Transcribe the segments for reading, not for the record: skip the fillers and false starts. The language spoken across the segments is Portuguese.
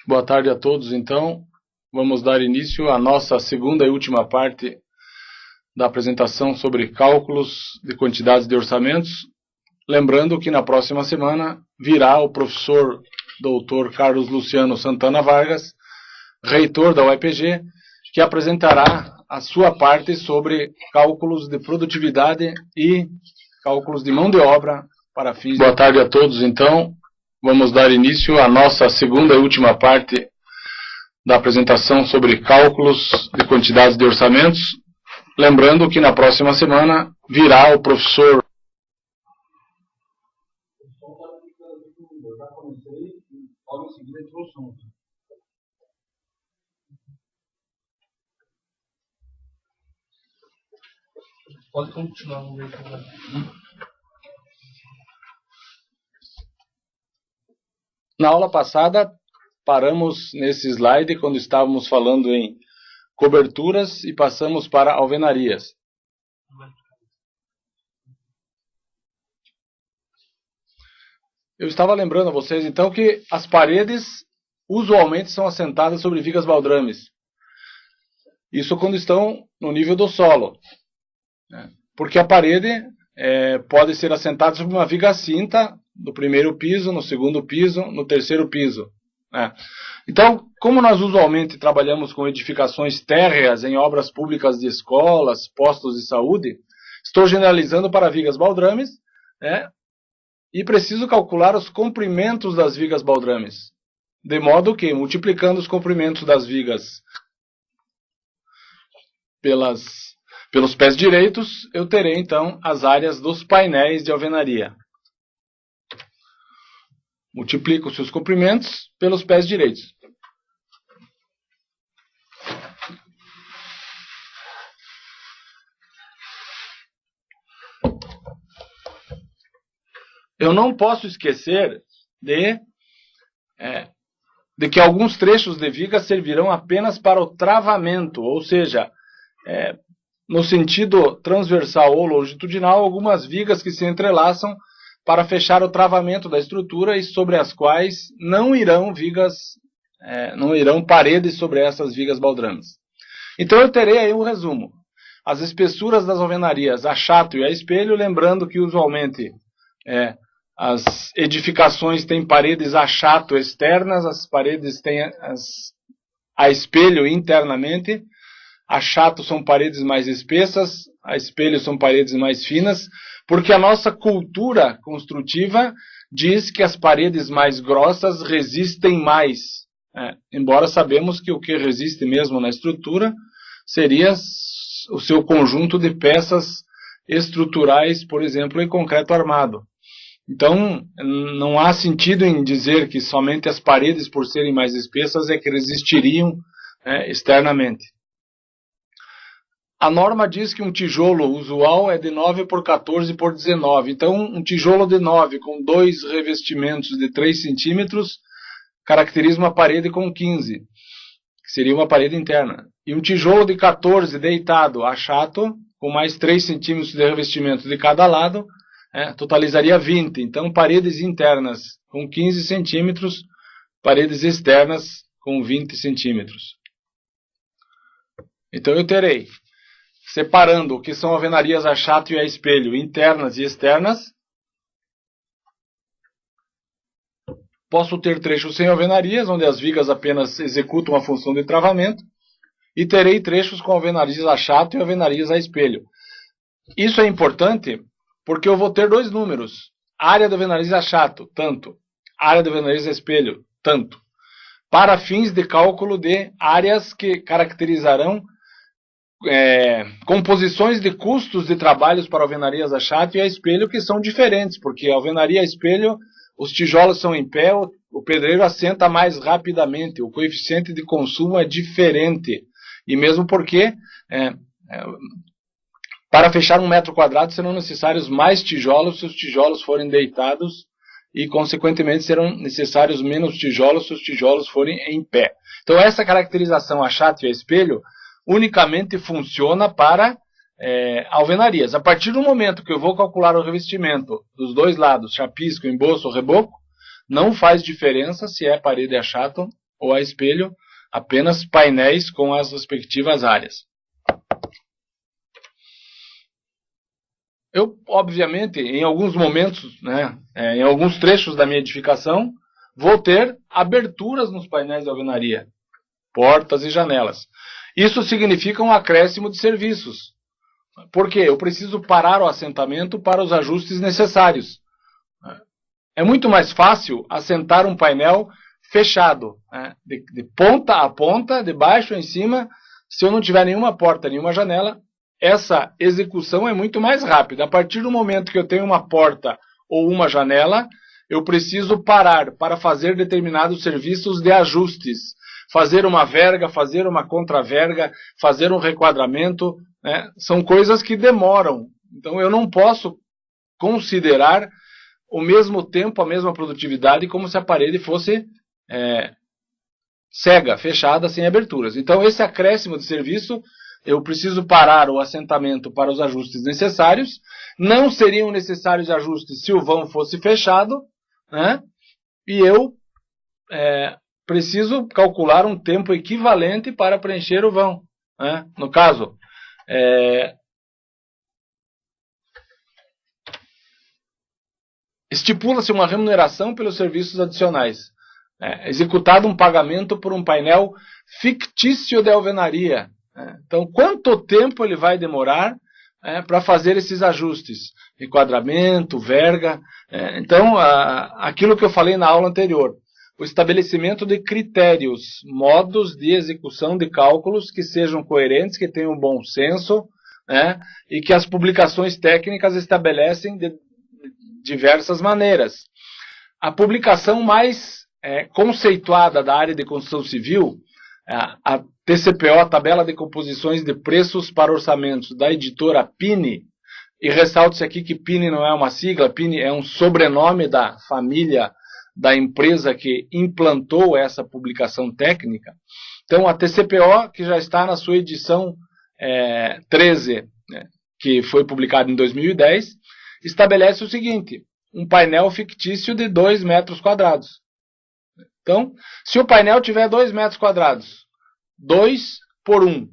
Boa tarde a todos, então. Vamos dar início à nossa segunda e última parte da apresentação sobre cálculos de quantidades de orçamentos. Lembrando que na próxima semana virá o professor Dr. Carlos Luciano Santana Vargas, reitor da UEPG, que apresentará a sua parte sobre cálculos de produtividade e cálculos de mão de obra para fins... Boa tarde a todos, então. Vamos dar início à nossa segunda e última parte da apresentação sobre cálculos de quantidades de orçamentos. Lembrando que na próxima semana virá o professor... Pode continuar no meio. Na aula passada, paramos nesse slide quando estávamos falando em coberturas e passamos para alvenarias. Eu estava lembrando a vocês, então, que as paredes usualmente são assentadas sobre vigas baldrames. Isso quando estão no nível do solo. Porque a parede pode ser assentada sobre uma viga cinta no primeiro piso, no segundo piso, no terceiro piso. Então, como nós usualmente trabalhamos com edificações térreas em obras públicas de escolas, postos de saúde, estou generalizando para vigas baldrames, e preciso calcular os comprimentos das vigas baldrames. De modo que, multiplicando os comprimentos das vigas pelos pés direitos, eu terei então as áreas dos painéis de alvenaria. Multiplico os seus comprimentos pelos pés direitos. Eu não posso esquecer de que alguns trechos de viga servirão apenas para o travamento, ou seja, no sentido transversal ou longitudinal, algumas vigas que se entrelaçam para fechar o travamento da estrutura e sobre as quais não irão paredes sobre essas vigas baldrames. Então eu terei aí um resumo. As espessuras das alvenarias a chato e a espelho, lembrando que usualmente as edificações têm paredes a chato externas, as paredes têm a espelho internamente. A chato são paredes mais espessas, a espelho são paredes mais finas, porque a nossa cultura construtiva diz que as paredes mais grossas resistem mais. Embora sabemos que o que resiste mesmo na estrutura seria o seu conjunto de peças estruturais, por exemplo, em concreto armado. Então, não há sentido em dizer que somente as paredes, por serem mais espessas, é que resistiriam externamente. A norma diz que um tijolo usual é de 9 por 14 por 19. Então, um tijolo de 9 com 2 revestimentos de 3 centímetros caracteriza uma parede com 15, que seria uma parede interna. E um tijolo de 14 deitado a chato, com mais 3 centímetros de revestimento de cada lado, totalizaria 20. Então, paredes internas com 15 centímetros, paredes externas com 20 centímetros. Então, eu terei, separando o que são alvenarias a chato e a espelho, internas e externas. Posso ter trechos sem alvenarias, onde as vigas apenas executam a função de travamento. E terei trechos com alvenarias a chato e alvenarias a espelho. Isso é importante porque eu vou ter dois números. Área de alvenarias a chato, tanto. Área de alvenarias a espelho, tanto. Para fins de cálculo de áreas que caracterizarão composições de custos de trabalhos para alvenarias a chato e a espelho que são diferentes, porque a alvenaria a espelho, os tijolos são em pé, o pedreiro assenta mais rapidamente, o coeficiente de consumo é diferente. E mesmo porque, para fechar 1 metro quadrado, serão necessários mais tijolos se os tijolos forem deitados e, consequentemente, serão necessários menos tijolos se os tijolos forem em pé. Então, essa caracterização a chato e a espelho unicamente funciona para alvenarias. A partir do momento que eu vou calcular o revestimento dos dois lados, chapisco, emboço ou reboco, não faz diferença se é parede a chato ou a espelho, apenas painéis com as respectivas áreas. Eu, obviamente, em alguns momentos, né, em alguns trechos da minha edificação, vou ter aberturas nos painéis de alvenaria, portas e janelas. Isso significa um acréscimo de serviços. Por quê? Eu preciso parar o assentamento para os ajustes necessários. É muito mais fácil assentar um painel fechado, né, de ponta a ponta, de baixo em cima. Se eu não tiver nenhuma porta, nenhuma janela, essa execução é muito mais rápida. A partir do momento que eu tenho uma porta ou uma janela, eu preciso parar para fazer determinados serviços de ajustes. Fazer uma verga, fazer uma contraverga, fazer um requadramento, né? São coisas que demoram. Então eu não posso considerar o mesmo tempo, a mesma produtividade, como se a parede fosse cega, fechada, sem aberturas. Então esse acréscimo de serviço, eu preciso parar o assentamento para os ajustes necessários. Não seriam necessários ajustes se o vão fosse fechado, né? E eu preciso calcular um tempo equivalente para preencher o vão, né? No caso, estipula-se uma remuneração pelos serviços adicionais. Executado um pagamento por um painel fictício de alvenaria. Então, quanto tempo ele vai demorar para fazer esses ajustes? Enquadramento, verga. Então, aquilo que eu falei na aula anterior. O estabelecimento de critérios, modos de execução de cálculos que sejam coerentes, que tenham bom senso, né, e que as publicações técnicas estabelecem de diversas maneiras. A publicação mais conceituada da área de construção civil, a TCPO, a Tabela de Composições de Preços para Orçamentos, da editora Pini, e ressalto-se aqui que Pini não é uma sigla, Pini é um sobrenome da família da empresa que implantou essa publicação técnica. Então, a TCPO, que já está na sua edição 13, né, que foi publicada em 2010, estabelece o seguinte: um painel fictício de 2 metros quadrados. Então, se o painel tiver 2 metros quadrados, 2 por 1,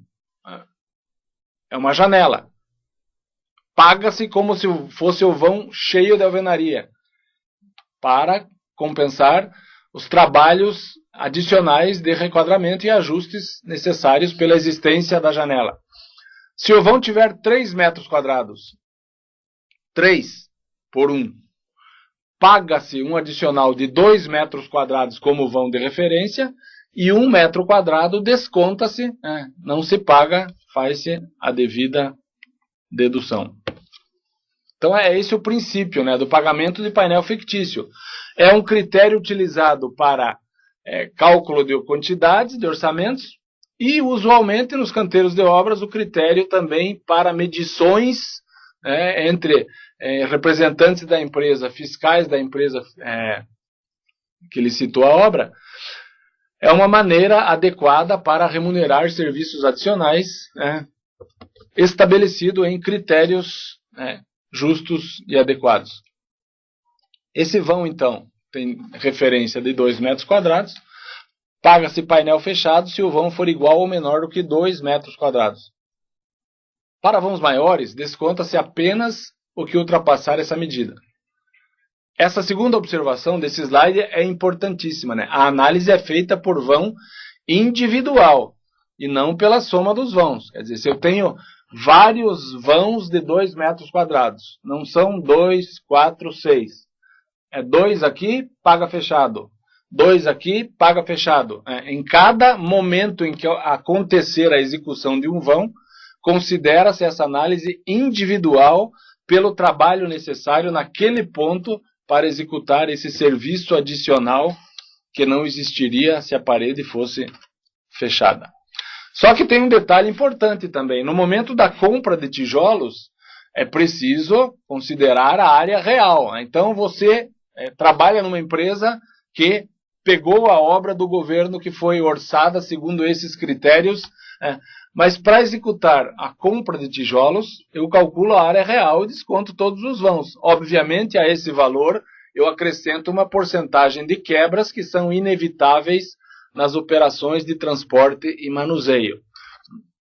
é uma janela. Paga-se como se fosse o vão cheio de alvenaria, para compensar os trabalhos adicionais de requadramento e ajustes necessários pela existência da janela. Se o vão tiver 3 metros quadrados, 3 por 1, paga-se um adicional de 2 metros quadrados como vão de referência, e 1 metro quadrado desconta-se, não se paga, faz-se a devida dedução. Então é esse o princípio, né, do pagamento de painel fictício. É um critério utilizado para cálculo de quantidades, de orçamentos, e usualmente nos canteiros de obras o critério também para medições entre representantes da empresa, fiscais da empresa que licitou a obra, é uma maneira adequada para remunerar serviços adicionais, estabelecido em critérios justos e adequados. Esse vão, então, tem referência de 2 metros quadrados, paga-se painel fechado se o vão for igual ou menor do que 2 metros quadrados. Para vãos maiores, desconta-se apenas o que ultrapassar essa medida. Essa segunda observação desse slide é importantíssima, né? A análise é feita por vão individual e não pela soma dos vãos. Quer dizer, se eu tenho vários vãos de 2 metros quadrados, não são 2, 4, 6. É 2 aqui, paga fechado. 2 aqui, paga fechado. Em cada momento em que acontecer a execução de um vão, considera-se essa análise individual pelo trabalho necessário naquele ponto para executar esse serviço adicional que não existiria se a parede fosse fechada. Só que tem um detalhe importante também. No momento da compra de tijolos, é preciso considerar a área real. Então você trabalha numa empresa que pegou a obra do governo que foi orçada segundo esses critérios, mas para executar a compra de tijolos, eu calculo a área real e desconto todos os vãos. Obviamente, a esse valor, eu acrescento uma porcentagem de quebras que são inevitáveis nas operações de transporte e manuseio.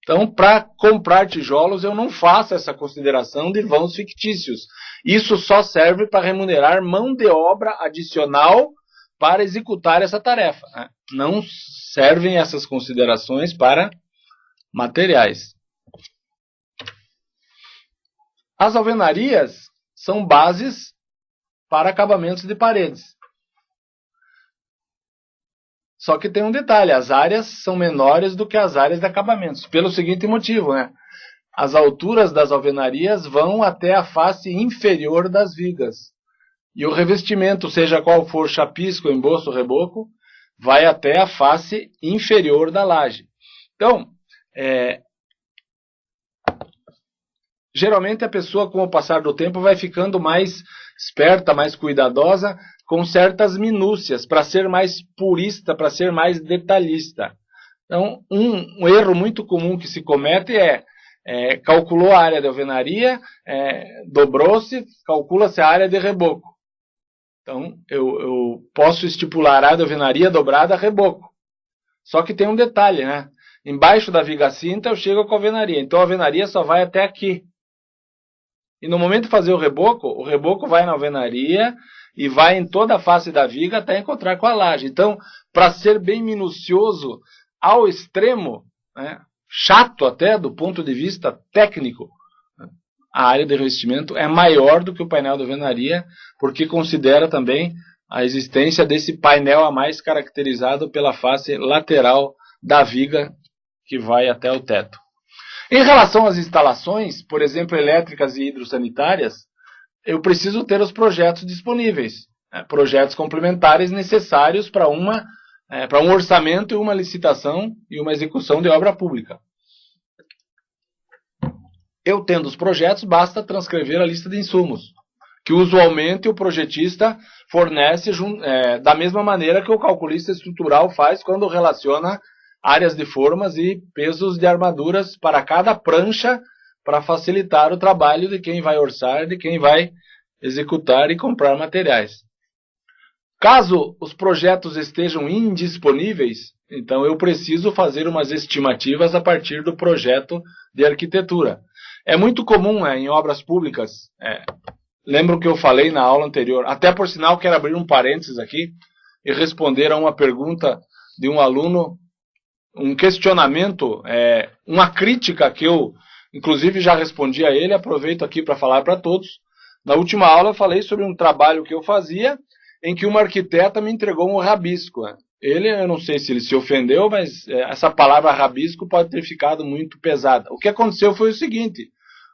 Então, para comprar tijolos, eu não faço essa consideração de vãos fictícios. Isso só serve para remunerar mão de obra adicional para executar essa tarefa. Não servem essas considerações para materiais. As alvenarias são bases para acabamentos de paredes. Só que tem um detalhe, as áreas são menores do que as áreas de acabamentos, pelo seguinte motivo, as alturas das alvenarias vão até a face inferior das vigas. E o revestimento, seja qual for, chapisco, emboço, reboco, vai até a face inferior da laje. Então, geralmente a pessoa, com o passar do tempo, vai ficando mais esperta, mais cuidadosa, com certas minúcias, para ser mais purista, para ser mais detalhista. Então, um erro muito comum que se comete calculou a área de alvenaria, dobrou-se, calcula-se a área de reboco. Então, eu posso estipular a área de alvenaria dobrada a reboco. Só que tem um detalhe, Embaixo da viga cinta eu chego com a alvenaria. Então, a alvenaria só vai até aqui. E no momento de fazer o reboco vai na alvenaria e vai em toda a face da viga até encontrar com a laje. Então, para ser bem minucioso ao extremo, chato até do ponto de vista técnico, a área de revestimento é maior do que o painel de alvenaria, porque considera também a existência desse painel a mais caracterizado pela face lateral da viga que vai até o teto. Em relação às instalações, por exemplo, elétricas e hidrossanitárias, eu preciso ter os projetos disponíveis, projetos complementares necessários para um orçamento e uma licitação e uma execução de obra pública. Eu tendo os projetos, basta transcrever a lista de insumos, que usualmente o projetista fornece da mesma maneira que o calculista estrutural faz quando relaciona áreas de formas e pesos de armaduras para cada prancha, para facilitar o trabalho de quem vai orçar, de quem vai executar e comprar materiais. Caso os projetos estejam indisponíveis, então eu preciso fazer umas estimativas a partir do projeto de arquitetura. É muito comum em obras públicas, lembro que eu falei na aula anterior, até por sinal quero abrir um parênteses aqui e responder a uma pergunta de um aluno, um questionamento, uma crítica que eu, inclusive, já respondi a ele, aproveito aqui para falar para todos. Na última aula eu falei sobre um trabalho que eu fazia, em que uma arquiteta me entregou um rabisco. Eu não sei se ele se ofendeu, mas essa palavra rabisco pode ter ficado muito pesada. O que aconteceu foi o seguinte,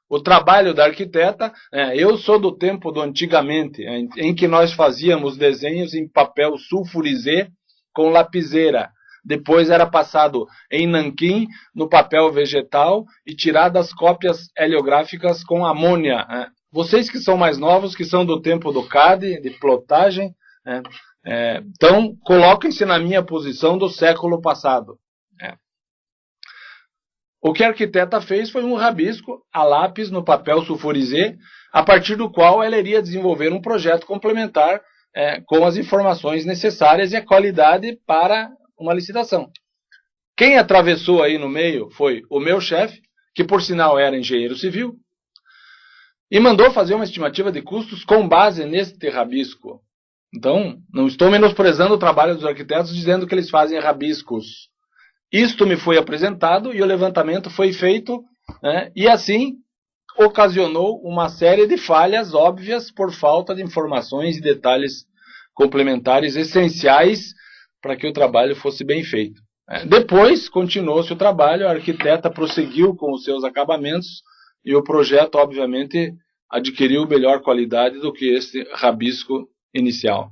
o trabalho da arquiteta, eu sou do tempo do antigamente, em que nós fazíamos desenhos em papel sulfurizê com lapiseira. Depois era passado em nanquim, no papel vegetal, e tiradas cópias heliográficas com amônia. Vocês que são mais novos, que são do tempo do CAD, de plotagem, então coloquem-se na minha posição do século passado. O que a arquiteta fez foi um rabisco a lápis no papel sulfurizê, a partir do qual ela iria desenvolver um projeto complementar com as informações necessárias e a qualidade para uma licitação. Quem atravessou aí no meio foi o meu chefe, que por sinal era engenheiro civil, e mandou fazer uma estimativa de custos com base neste rabisco. Então, não estou menosprezando o trabalho dos arquitetos dizendo que eles fazem rabiscos. Isto me foi apresentado e o levantamento foi feito, e assim ocasionou uma série de falhas óbvias por falta de informações e detalhes complementares essenciais para que o trabalho fosse bem feito. Depois, continuou-se o trabalho, a arquiteta prosseguiu com os seus acabamentos e o projeto, obviamente, adquiriu melhor qualidade do que esse rabisco inicial.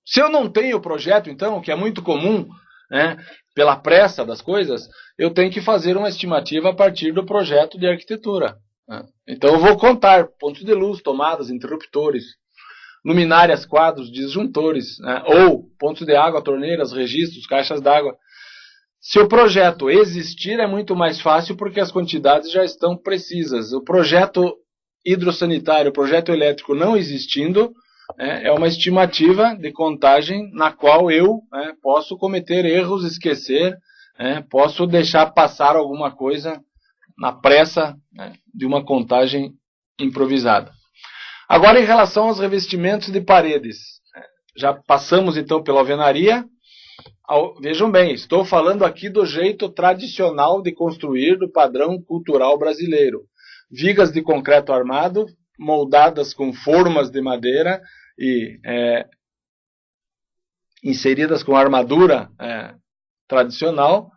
Se eu não tenho o projeto, então, que é muito comum, pela pressa das coisas, eu tenho que fazer uma estimativa a partir do projeto de arquitetura. Então, eu vou contar pontos de luz, tomadas, interruptores, luminárias, quadros, disjuntores, ou pontos de água, torneiras, registros, caixas d'água. Se o projeto existir, é muito mais fácil porque as quantidades já estão precisas. O projeto hidrossanitário, o projeto elétrico não existindo, é uma estimativa de contagem na qual eu posso cometer erros, esquecer, posso deixar passar alguma coisa na pressa de uma contagem improvisada. Agora, em relação aos revestimentos de paredes, já passamos então pela alvenaria. Vejam bem, estou falando aqui do jeito tradicional de construir do padrão cultural brasileiro. Vigas de concreto armado, moldadas com formas de madeira e inseridas com armadura tradicional.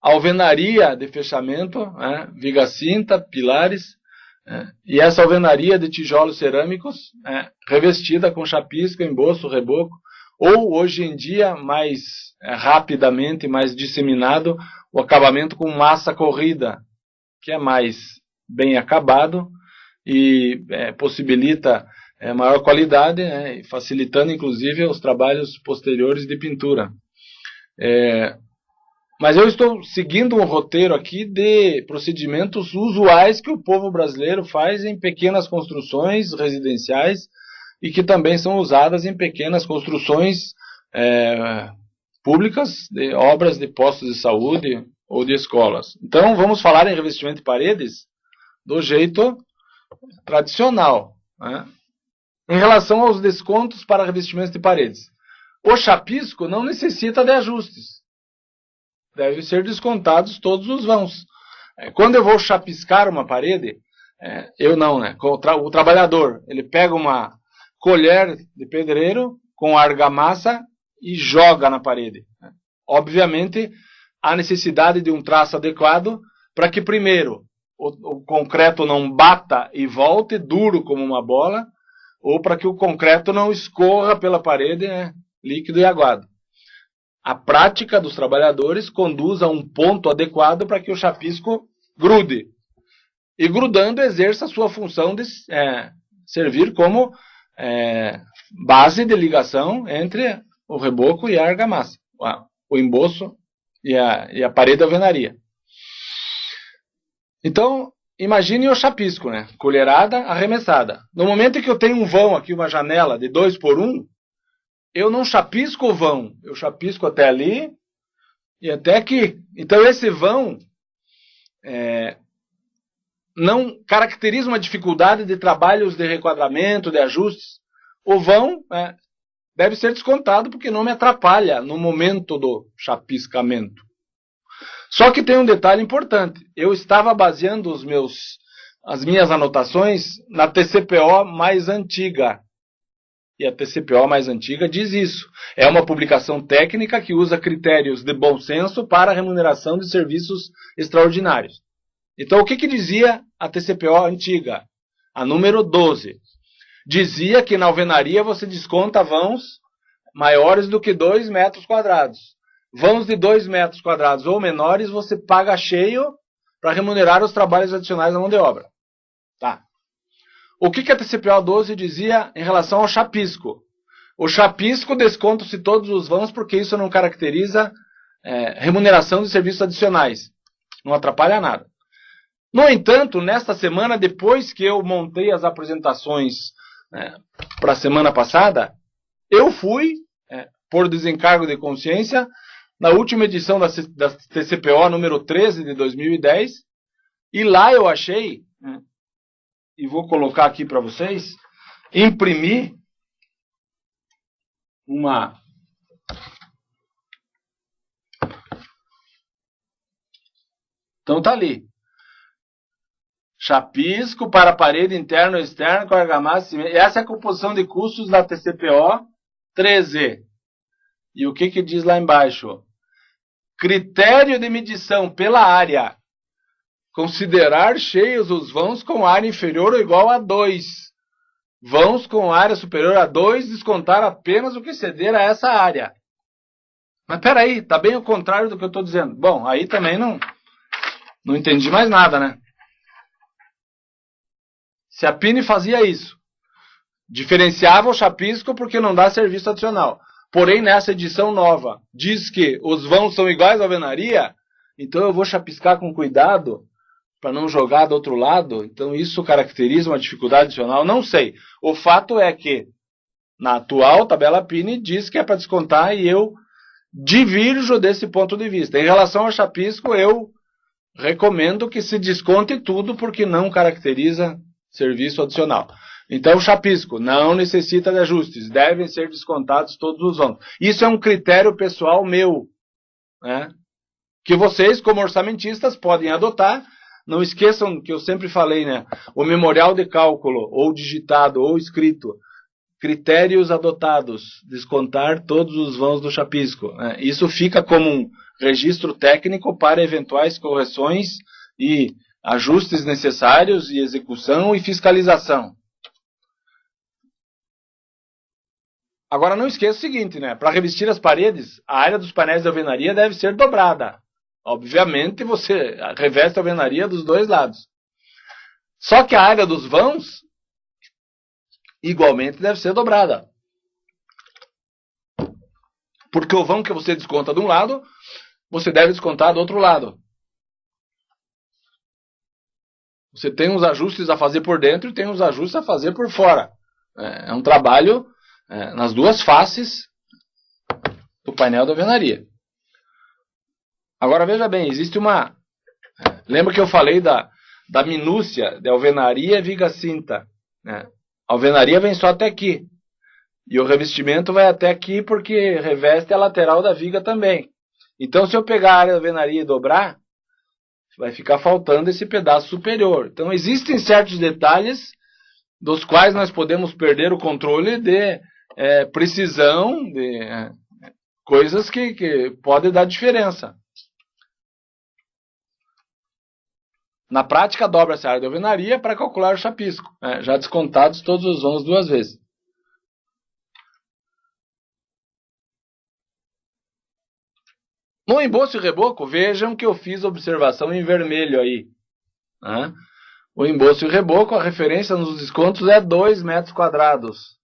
Alvenaria de fechamento, viga cinta, pilares, e essa alvenaria de tijolos cerâmicos revestida com chapisco, emboço, reboco, ou hoje em dia, mais rapidamente, mais disseminado, o acabamento com massa corrida, que é mais bem acabado e possibilita maior qualidade, facilitando inclusive os trabalhos posteriores de pintura. Mas eu estou seguindo um roteiro aqui de procedimentos usuais que o povo brasileiro faz em pequenas construções residenciais e que também são usadas em pequenas construções públicas, de obras de postos de saúde ou de escolas. Então, vamos falar em revestimento de paredes do jeito tradicional. Em relação aos descontos para revestimentos de paredes, o chapisco não necessita de ajustes. Devem ser descontados todos os vãos. Quando eu vou chapiscar uma parede, eu não, o trabalhador, ele pega uma colher de pedreiro com argamassa e joga na parede. Obviamente, há necessidade de um traço adequado para que, primeiro, o concreto não bata e volte duro como uma bola, ou para que o concreto não escorra pela parede líquido e aguado. A prática dos trabalhadores conduz a um ponto adequado para que o chapisco grude. E grudando exerça a sua função de servir como base de ligação entre o reboco e a argamassa, o emboço e a parede da alvenaria. Então, imagine o chapisco, colherada arremessada. No momento em que eu tenho um vão aqui, uma janela de 2x1, eu não chapisco o vão, eu chapisco até ali e até aqui. Então esse vão não caracteriza uma dificuldade de trabalhos de requadramento, de ajustes. O vão deve ser descontado porque não me atrapalha no momento do chapiscamento. Só que tem um detalhe importante. Eu estava baseando as minhas anotações na TCPO mais antiga. E a TCPO mais antiga diz isso. É uma publicação técnica que usa critérios de bom senso para a remuneração de serviços extraordinários. Então, o que dizia a TCPO antiga? A número 12. Dizia que na alvenaria você desconta vãos maiores do que 2 metros quadrados. Vãos de 2 metros quadrados ou menores você paga cheio para remunerar os trabalhos adicionais da mão de obra. Tá. O que a TCPO 12 dizia em relação ao chapisco? O chapisco desconta-se todos os vãos porque isso não caracteriza remuneração de serviços adicionais. Não atrapalha nada. No entanto, nesta semana, depois que eu montei as apresentações para a semana passada, eu fui, por desencargo de consciência, na última edição da TCPO número 13 de 2010, e lá eu achei... e vou colocar aqui para vocês, imprimir uma... Então tá ali. Chapisco para parede interna ou externa com argamassa. Essa é a composição de custos da TCPO 13. E o que diz lá embaixo? Critério de medição pela área. Considerar cheios os vãos com área inferior ou igual a 2. Vãos com área superior a 2, descontar apenas o que ceder a essa área. Mas peraí, está bem o contrário do que eu estou dizendo. Bom, aí também não entendi mais nada, Se a Pini fazia isso, diferenciava o chapisco porque não dá serviço adicional. Porém, nessa edição nova, diz que os vãos são iguais à alvenaria, então eu vou chapiscar com cuidado para não jogar do outro lado. Então isso caracteriza uma dificuldade adicional? Não sei. O fato é que na atual tabela PIN, diz que é para descontar e eu divirjo desse ponto de vista. Em relação ao chapisco, eu recomendo que se desconte tudo porque não caracteriza serviço adicional. Então, o chapisco não necessita de ajustes, devem ser descontados todos os vãos. Isso é um critério pessoal meu, né? Que vocês, como orçamentistas, podem adotar. Não esqueçam que eu sempre falei, né? O memorial de cálculo, ou digitado, ou escrito, critérios adotados, descontar todos os vãos do chapisco, né? Isso fica como um registro técnico para eventuais correções e ajustes necessários, e execução e fiscalização. Agora não esqueça o seguinte, né? Para revestir as paredes, a área dos painéis de alvenaria deve ser dobrada. Obviamente você reveste a alvenaria dos dois lados. Só que a área dos vãos igualmente deve ser dobrada. Porque o vão que você desconta de um lado, você deve descontar do outro lado. Você tem uns ajustes a fazer por dentro e tem uns ajustes a fazer por fora. É um trabalho nas duas faces do painel da alvenaria. Agora veja bem, existe uma... Lembra que eu falei da minúcia de alvenaria e viga cinta, né? A alvenaria vem só até aqui. E o revestimento vai até aqui porque reveste a lateral da viga também. Então, se eu pegar a área da alvenaria e dobrar, vai ficar faltando esse pedaço superior. Então, existem certos detalhes dos quais nós podemos perder o controle de precisão, de coisas que podem dar diferença. Na prática, dobra-se a área de alvenaria para calcular o chapisco, né? Já descontados todos os vãos duas vezes. No emboço e reboco, vejam que eu fiz observação em vermelho aí, né? O emboço e reboco, a referência nos descontos é 2 metros quadrados.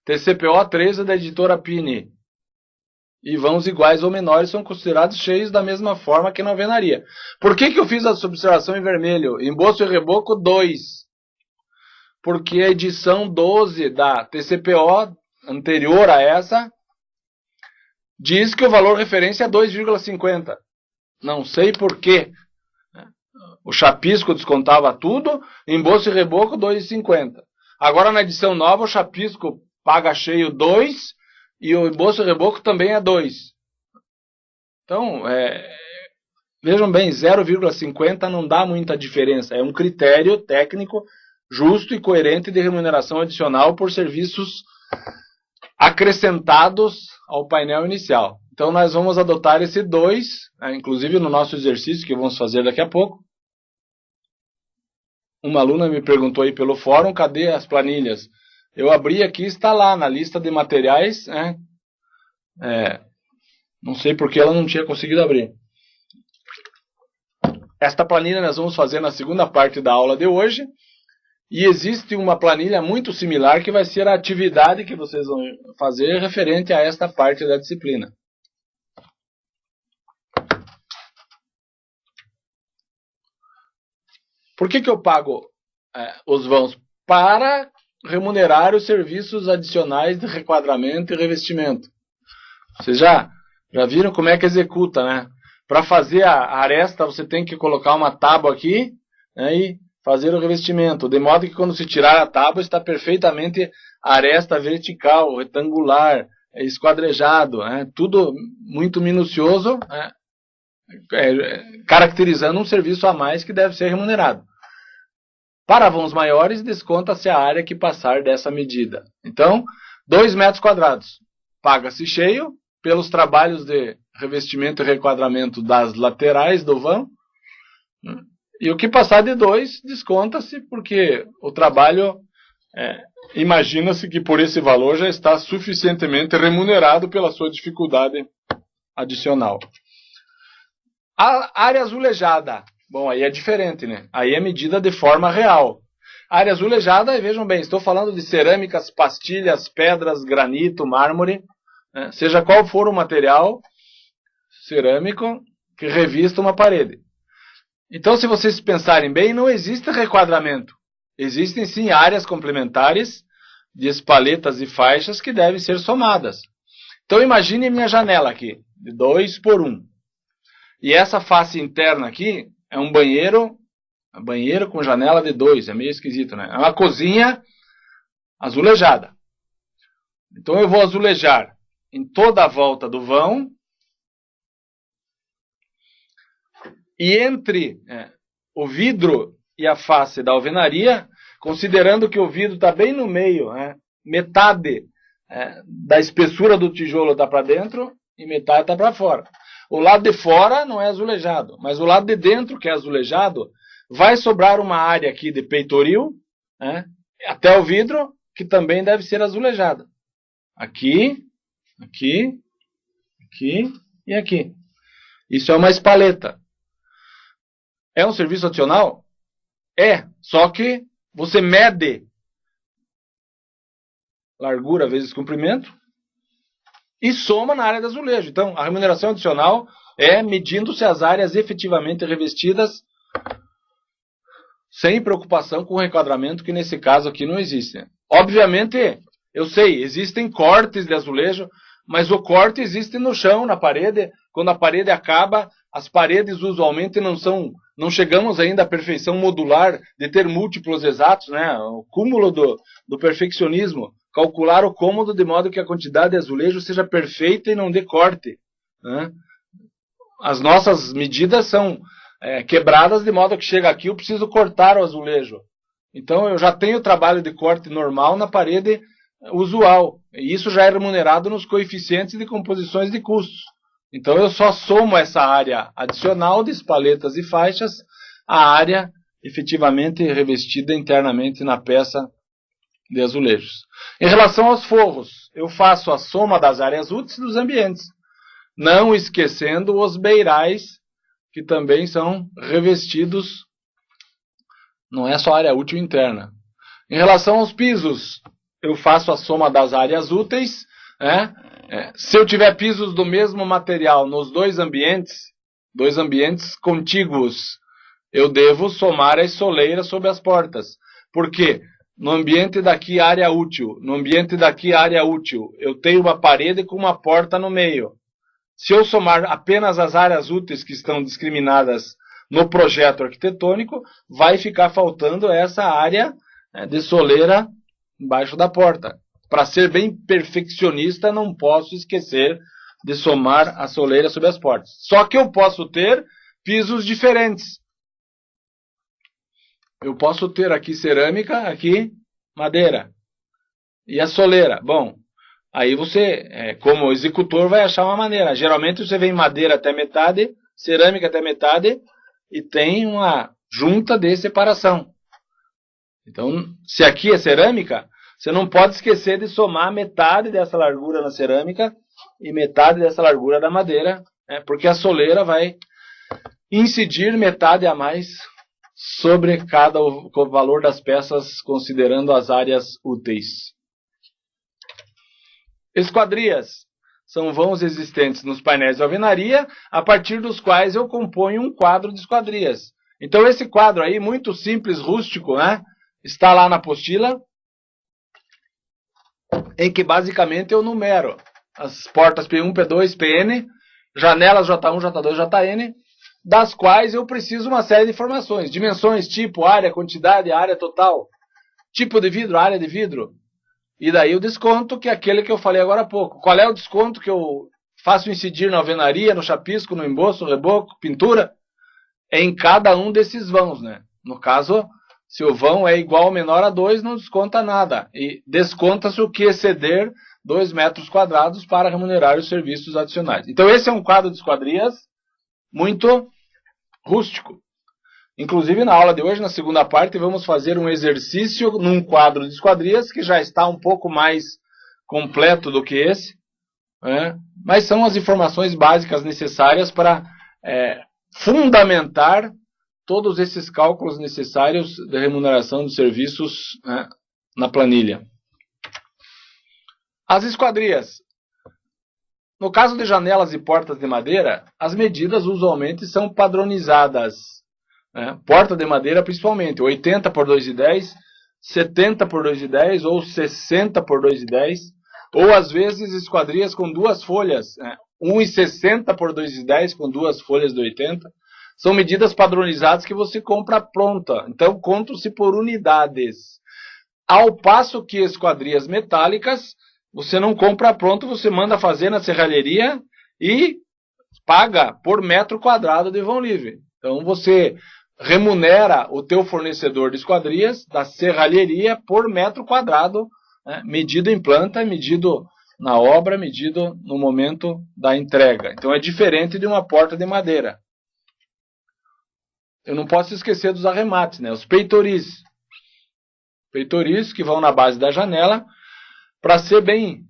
TCPO 13 da editora Pini. E vãos iguais ou menores são considerados cheios da mesma forma que na alvenaria. Por que eu fiz essa observação em vermelho? Emboço e reboco 2. Porque a edição 12 da TCPO, anterior a essa, diz que o valor referência é 2,50. Não sei por quê. O chapisco descontava tudo, emboço e reboco 2,50. Agora na edição nova o chapisco paga cheio 2 e o emboço e reboco também é 2. Então, vejam bem, 0,50 não dá muita diferença. É um critério técnico justo e coerente de remuneração adicional por serviços acrescentados ao painel inicial. Então, nós vamos adotar esse 2, inclusive no nosso exercício que vamos fazer daqui a pouco. Uma aluna me perguntou aí pelo fórum, cadê as planilhas? Eu abri aqui, está lá na lista de materiais. Não sei porque ela não tinha conseguido abrir. Esta planilha nós vamos fazer na segunda parte da aula de hoje. E existe uma planilha muito similar que vai ser a atividade que vocês vão fazer referente a esta parte da disciplina. Por que eu pago os vãos? Para remunerar os serviços adicionais de requadramento e revestimento. Vocês já viram como é que executa, né? Para fazer a aresta, você tem que colocar uma tábua aqui, né, e fazer o revestimento. De modo que quando se tirar a tábua, está perfeitamente a aresta vertical, retangular, esquadrejado. Tudo muito minucioso, caracterizando um serviço a mais que deve ser remunerado. Para vãos maiores, desconta-se a área que passar dessa medida. Então, 2 metros quadrados. Paga-se cheio pelos trabalhos de revestimento e requadramento das laterais do vão. E o que passar de 2, desconta-se, porque o trabalho, imagina-se que por esse valor já está suficientemente remunerado pela sua dificuldade adicional. A área azulejada. Bom, aí é diferente, né? Aí é medida de forma real. A área azulejada, vejam bem, estou falando de cerâmicas, pastilhas, pedras, granito, mármore, né? Seja qual for o material cerâmico que revista uma parede. Então, se vocês pensarem bem, não existe requadramento. Existem sim áreas complementares de espaletas e faixas que devem ser somadas. Então imagine minha janela aqui, de 2 por 1. E essa face interna aqui é um banheiro com janela de 2, é meio esquisito, né? É uma cozinha azulejada. Então eu vou azulejar em toda a volta do vão. E entre o vidro e a face da alvenaria, considerando que o vidro está bem no meio, metade da espessura do tijolo está para dentro e metade está para fora. O lado de fora não é azulejado, mas o lado de dentro, que é azulejado, vai sobrar uma área aqui de peitoril, até o vidro, que também deve ser azulejada. Aqui, aqui, aqui e aqui. Isso é uma espaleta. É um serviço adicional? É, só que você mede largura vezes comprimento e soma na área de azulejo. Então, a remuneração adicional é medindo-se as áreas efetivamente revestidas sem preocupação com o requadramento, que nesse caso aqui não existe. Obviamente, eu sei, existem cortes de azulejo, mas o corte existe no chão, na parede. Quando a parede acaba, as paredes usualmente não chegamos ainda à perfeição modular de ter múltiplos exatos, né? O cúmulo do perfeccionismo, calcular o cômodo de modo que a quantidade de azulejo seja perfeita e não dê corte, né? As nossas medidas são quebradas de modo que chega aqui eu preciso cortar o azulejo. Então eu já tenho trabalho de corte normal na parede usual. E isso já é remunerado nos coeficientes de composições de custos. Então eu só somo essa área adicional de espaletas e faixas à área efetivamente revestida internamente na peça de azulejos. Em relação aos forros, eu faço a soma das áreas úteis dos ambientes, não esquecendo os beirais, que também são revestidos, não é só área útil interna. Em relação aos pisos, eu faço a soma das áreas úteis, se eu tiver pisos do mesmo material nos dois ambientes contíguos, eu devo somar as soleiras sobre as portas. Porque no ambiente daqui, área útil, no ambiente daqui, área útil, eu tenho uma parede com uma porta no meio. Se eu somar apenas as áreas úteis que estão discriminadas no projeto arquitetônico, vai ficar faltando essa área de soleira embaixo da porta. Para ser bem perfeccionista, não posso esquecer de somar a soleira sobre as portas. Só que eu posso ter pisos diferentes. Eu posso ter aqui cerâmica, aqui madeira. E a soleira? Bom, aí você, como executor, vai achar uma maneira. Geralmente você vem madeira até metade, cerâmica até metade, e tem uma junta de separação. Então, se aqui é cerâmica, você não pode esquecer de somar metade dessa largura na cerâmica e metade dessa largura da madeira, porque a soleira vai incidir metade a mais sobre cada o valor das peças, considerando as áreas úteis. Esquadrias são vãos existentes nos painéis de alvenaria, a partir dos quais eu componho um quadro de esquadrias. Então esse quadro aí, muito simples, rústico, está lá na apostila, em que basicamente eu numero as portas P1, P2, PN, janelas J1, J2, JN, das quais eu preciso uma série de informações. Dimensões, tipo, área, quantidade, área total, tipo de vidro, área de vidro. E daí o desconto, que é aquele que eu falei agora há pouco. Qual é o desconto que eu faço incidir na alvenaria, no chapisco, no emboço, reboco, pintura? É em cada um desses vãos, né? No caso, se o vão é igual ou menor a 2, não desconta nada. E desconta-se o que exceder 2 metros quadrados para remunerar os serviços adicionais. Então esse é um quadro de esquadrias muito rústico. Inclusive, na aula de hoje, na segunda parte, vamos fazer um exercício num quadro de esquadrias que já está um pouco mais completo do que esse, mas são as informações básicas necessárias para fundamentar todos esses cálculos necessários de remuneração de serviços na planilha. As esquadrias. No caso de janelas e portas de madeira, as medidas usualmente são padronizadas. Porta de madeira, principalmente, 80 por 2,10 70 por 2,10 ou 60 por 2,10, ou às vezes esquadrias com duas folhas, 1,60 por 2,10 com duas folhas de 80. São medidas padronizadas que você compra pronta. Então, contam-se por unidades. Ao passo que esquadrias metálicas, você não compra pronto, você manda fazer na serralheria e paga por metro quadrado de vão livre. Então, você remunera o teu fornecedor de esquadrias da serralheria por metro quadrado, medido em planta, medido na obra, medido no momento da entrega. Então, é diferente de uma porta de madeira. Eu não posso esquecer dos arremates, né? Os peitoris. Peitoris que vão na base da janela. Para ser bem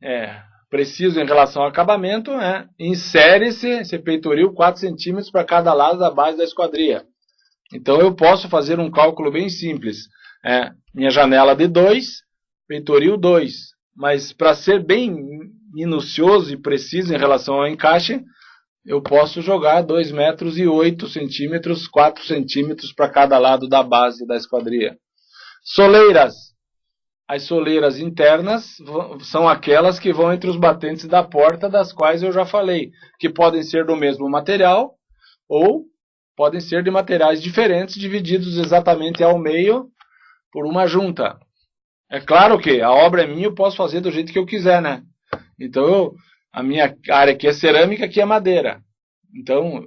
preciso em relação ao acabamento, insere-se esse peitoril 4 centímetros para cada lado da base da esquadria. Então eu posso fazer um cálculo bem simples. Minha janela de 2, peitoril 2. Mas para ser bem minucioso e preciso em relação ao encaixe, eu posso jogar 2 metros e 8 centímetros, 4 centímetros para cada lado da base da esquadria. Soleiras. As soleiras internas são aquelas que vão entre os batentes da porta, das quais eu já falei, que podem ser do mesmo material ou podem ser de materiais diferentes, divididos exatamente ao meio por uma junta. É claro que a obra é minha, eu posso fazer do jeito que eu quiser, né? Então, a minha área aqui é cerâmica, aqui é madeira. Então,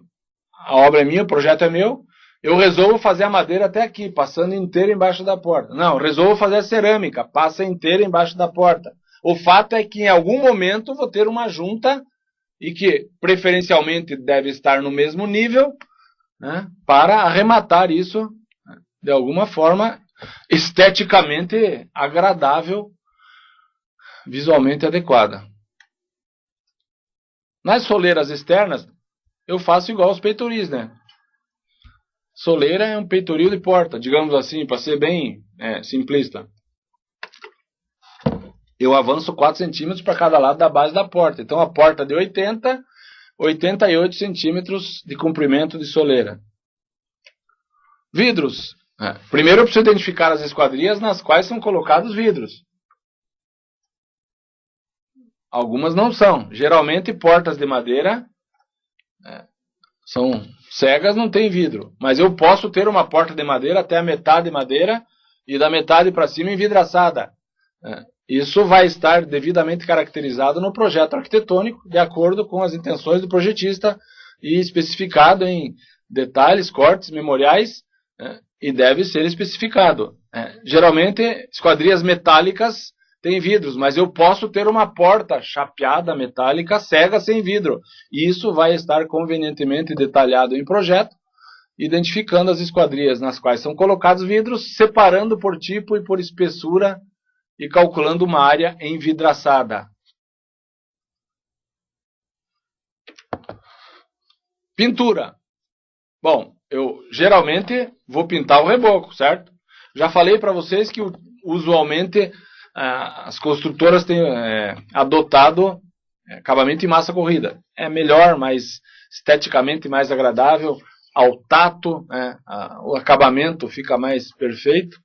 a obra é minha, o projeto é meu. Eu resolvo fazer a madeira até aqui, passando inteira embaixo da porta. Não, resolvo fazer a cerâmica, passa inteira embaixo da porta. O fato é que em algum momento vou ter uma junta e que preferencialmente deve estar no mesmo nível, né, para arrematar isso de alguma forma esteticamente agradável, visualmente adequada. Nas soleiras externas, eu faço igual aos peitoris, né? Soleira é um peitoril de porta, digamos assim, para ser bem simplista. Eu avanço 4 centímetros para cada lado da base da porta. Então a porta de 80, 88 centímetros de comprimento de soleira. Vidros. Primeiro eu preciso identificar as esquadrias nas quais são colocados vidros. Algumas não são. Geralmente portas de madeira são cegas, não tem vidro. Mas eu posso ter uma porta de madeira até a metade de madeira e da metade para cima envidraçada. Isso vai estar devidamente caracterizado no projeto arquitetônico, de acordo com as intenções do projetista e especificado em detalhes, cortes, memoriais, e deve ser especificado. Geralmente, esquadrias metálicas têm vidros, mas eu posso ter uma porta chapeada metálica cega sem vidro. E isso vai estar convenientemente detalhado em projeto, identificando as esquadrias nas quais são colocados vidros, separando por tipo e por espessura e calculando uma área envidraçada. Pintura. Bom, eu geralmente vou pintar o reboco, certo? Já falei para vocês que usualmente as construtoras têm adotado acabamento em massa corrida. É melhor, mais esteticamente mais agradável, ao tato, o acabamento fica mais perfeito.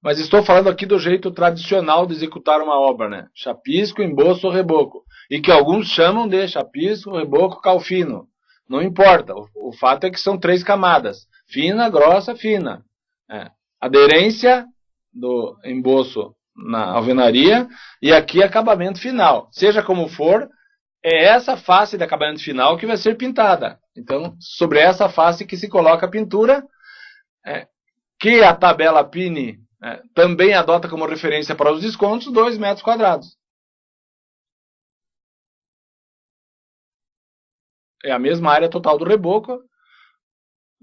Mas estou falando aqui do jeito tradicional de executar uma obra, né? Chapisco, emboço ou reboco. E que alguns chamam de chapisco, reboco, calfino. Não importa. O fato é que são 3 camadas. Fina, grossa, fina. Aderência do emboço na alvenaria e aqui acabamento final. Seja como for, é essa face de acabamento final que vai ser pintada. Então, sobre essa face que se coloca a pintura, que a tabela Pini também adota como referência para os descontos 2 metros quadrados. É a mesma área total do reboco,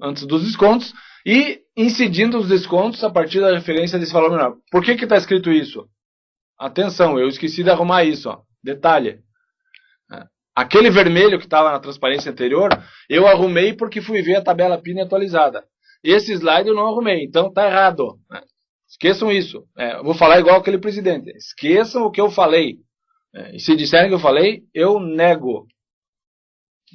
antes dos descontos, e incidindo os descontos a partir da referência desse valor menor. Por que está escrito isso? Atenção, eu esqueci de arrumar isso. Detalhe. Aquele vermelho que estava na transparência anterior, eu arrumei porque fui ver a tabela Pini atualizada. Esse slide eu não arrumei, então está errado. Esqueçam isso. Eu vou falar igual aquele presidente. Esqueçam o que eu falei. E se disserem que eu falei, eu nego.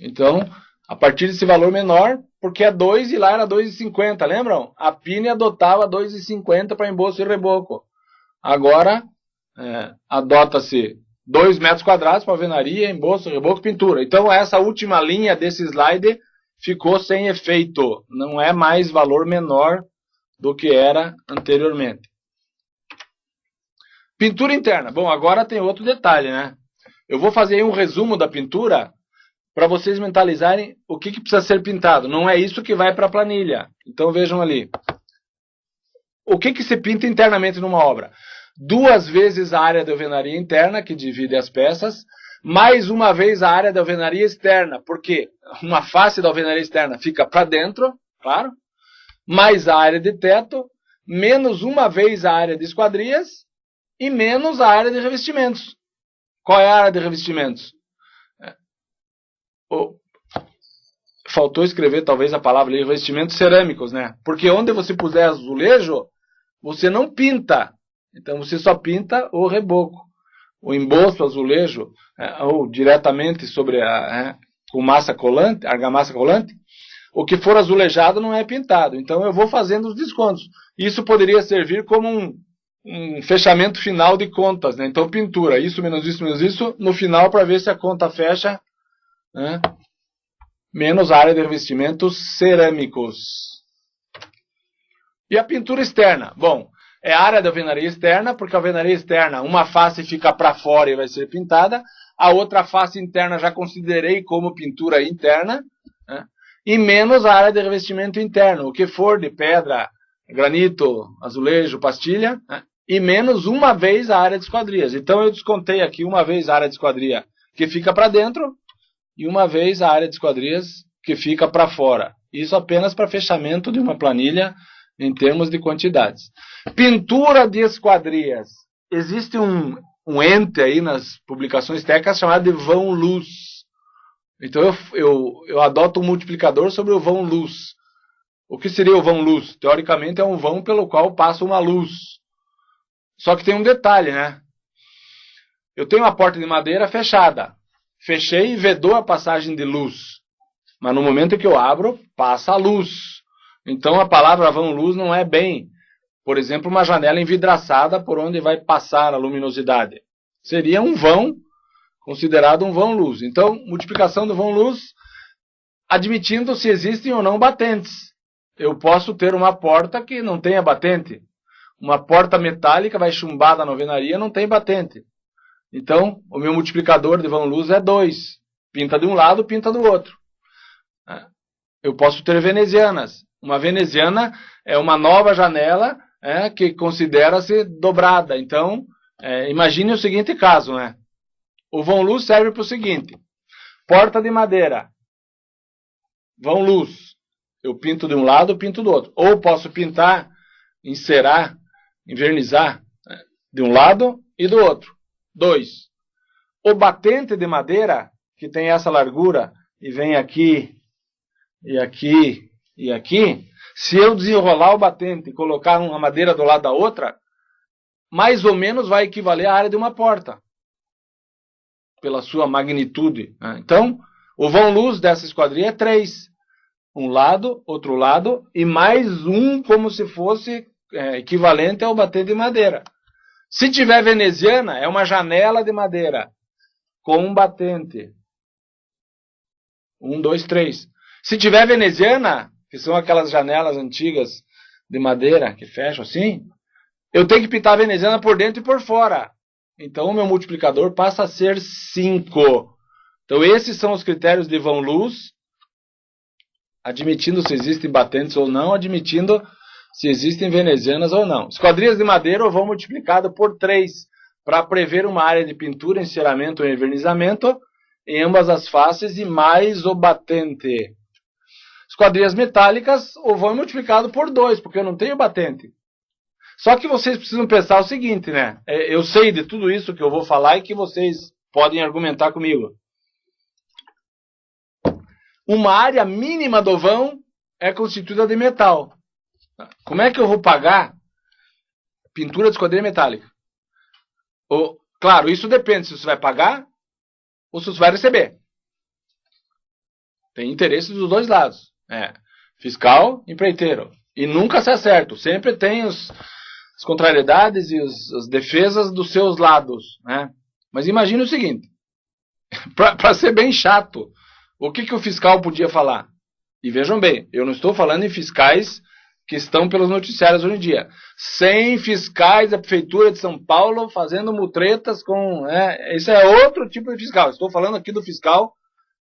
Então, A partir desse valor menor, porque é 2 e lá era 2,50, lembram? A PINE adotava 2,50 para embolso e reboco. Agora, adota-se 2 metros quadrados para alvenaria, embolso, reboco e pintura. Então, essa última linha desse slide ficou sem efeito. Não é mais valor menor do que era anteriormente. Pintura interna. Bom, agora tem outro detalhe, né? Eu vou fazer aí um resumo da pintura para vocês mentalizarem o que precisa ser pintado. Não é isso que vai para a planilha. Então, vejam ali. O que se pinta internamente numa obra? 2 vezes a área de alvenaria interna, que divide as peças, mais uma vez a área da alvenaria externa, porque uma face da alvenaria externa fica para dentro, claro, mais a área de teto, menos uma vez a área de esquadrias e menos a área de revestimentos. Qual é a área de revestimentos? Faltou escrever talvez a palavra ali, revestimentos cerâmicos, né? Porque onde você puser azulejo, você não pinta. Então você só pinta o reboco. O embolso azulejo, ou diretamente sobre com massa colante, argamassa colante, o que for azulejado não é pintado. Então eu vou fazendo os descontos. Isso poderia servir como um fechamento final de contas, né? Então pintura, isso, menos isso, no final para ver se a conta fecha, né? Menos a área de revestimentos cerâmicos. E a pintura externa? Bom, é a área da alvenaria externa, porque a alvenaria externa, uma face fica para fora e vai ser pintada, a outra face interna já considerei como pintura interna, né? E menos a área de revestimento interno, o que for de pedra, granito, azulejo, pastilha, né? E menos uma vez a área de esquadrias. Então eu descontei aqui uma vez a área de esquadria que fica para dentro e uma vez a área de esquadrias que fica para fora. Isso apenas para fechamento de uma planilha em termos de quantidades. Pintura de esquadrias. Existe um ente aí nas publicações técnicas chamado de vão-luz. Então eu adoto um multiplicador sobre o vão-luz. O que seria o vão-luz? Teoricamente é um vão pelo qual passa uma luz. Só que tem um detalhe, né? Eu tenho uma porta de madeira fechada. Fechei e vedou a passagem de luz. Mas no momento que eu abro, passa a luz. Então a palavra vão-luz não é bem, por exemplo, uma janela envidraçada por onde vai passar a luminosidade. Seria um vão, considerado um vão-luz. Então, multiplicação do vão-luz, admitindo se existem ou não batentes. Eu posso ter uma porta que não tenha batente. Uma porta metálica vai chumbada na alvenaria, não tem batente. Então, o meu multiplicador de vão-luz é 2. Pinta de um lado, pinta do outro. Eu posso ter venezianas. Uma veneziana é uma nova janela que considera-se dobrada. Então, imagine o seguinte caso, né? O vão-luz serve para o seguinte. Porta de madeira. Vão-luz. Eu pinto de um lado, pinto do outro. Ou posso pintar, encerar, envernizar de um lado e do outro. 2. O batente de madeira, que tem essa largura e vem aqui, e aqui, e aqui, se eu desenrolar o batente e colocar uma madeira do lado da outra, mais ou menos vai equivaler à área de uma porta, pela sua magnitude. Então, o vão-luz dessa esquadria é 3. Um lado, outro lado, e mais um como se fosse equivalente ao batente de madeira. Se tiver veneziana, é uma janela de madeira com um batente. 1, 2, 3. Se tiver veneziana, que são aquelas janelas antigas de madeira que fecham assim, eu tenho que pintar a veneziana por dentro e por fora. Então o meu multiplicador passa a ser 5. Então esses são os critérios de vão-luz, admitindo se existem batentes ou não, admitindo se existem venezianas ou não. Esquadrias de madeira eu vou multiplicado por 3 para prever uma área de pintura, enceramento ou envernizamento em ambas as faces e mais o batente. Esquadrias metálicas o vão multiplicado por 2, porque eu não tenho batente. Só que vocês precisam pensar o seguinte, né? Eu sei de tudo isso que eu vou falar e que vocês podem argumentar comigo. Uma área mínima do vão é constituída de metal. Como é que eu vou pagar pintura de esquadria metálica? Claro, isso depende se você vai pagar ou se você vai receber. Tem interesse dos dois lados. Fiscal, empreiteiro. E nunca se acerta. Sempre tem as contrariedades e as defesas dos seus lados. Né? Mas imagine o seguinte. Para ser bem chato, o que o fiscal podia falar? E vejam bem, eu não estou falando em fiscais que estão pelos noticiários hoje em dia. 100 fiscais da Prefeitura de São Paulo fazendo mutretas com... Esse é outro tipo de fiscal. Estou falando aqui do fiscal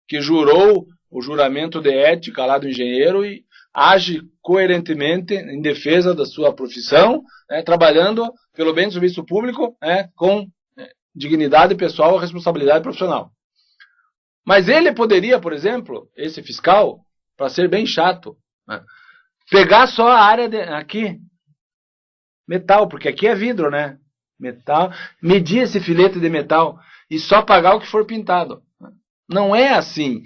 que jurou o juramento de ética lá do engenheiro e age coerentemente em defesa da sua profissão, trabalhando pelo bem do serviço público, com dignidade pessoal e responsabilidade profissional. Mas ele poderia, por exemplo, esse fiscal, para ser bem chato, pegar só a área aqui, metal, porque aqui é vidro, né? Metal, medir esse filete de metal e só pagar o que for pintado. Não é assim.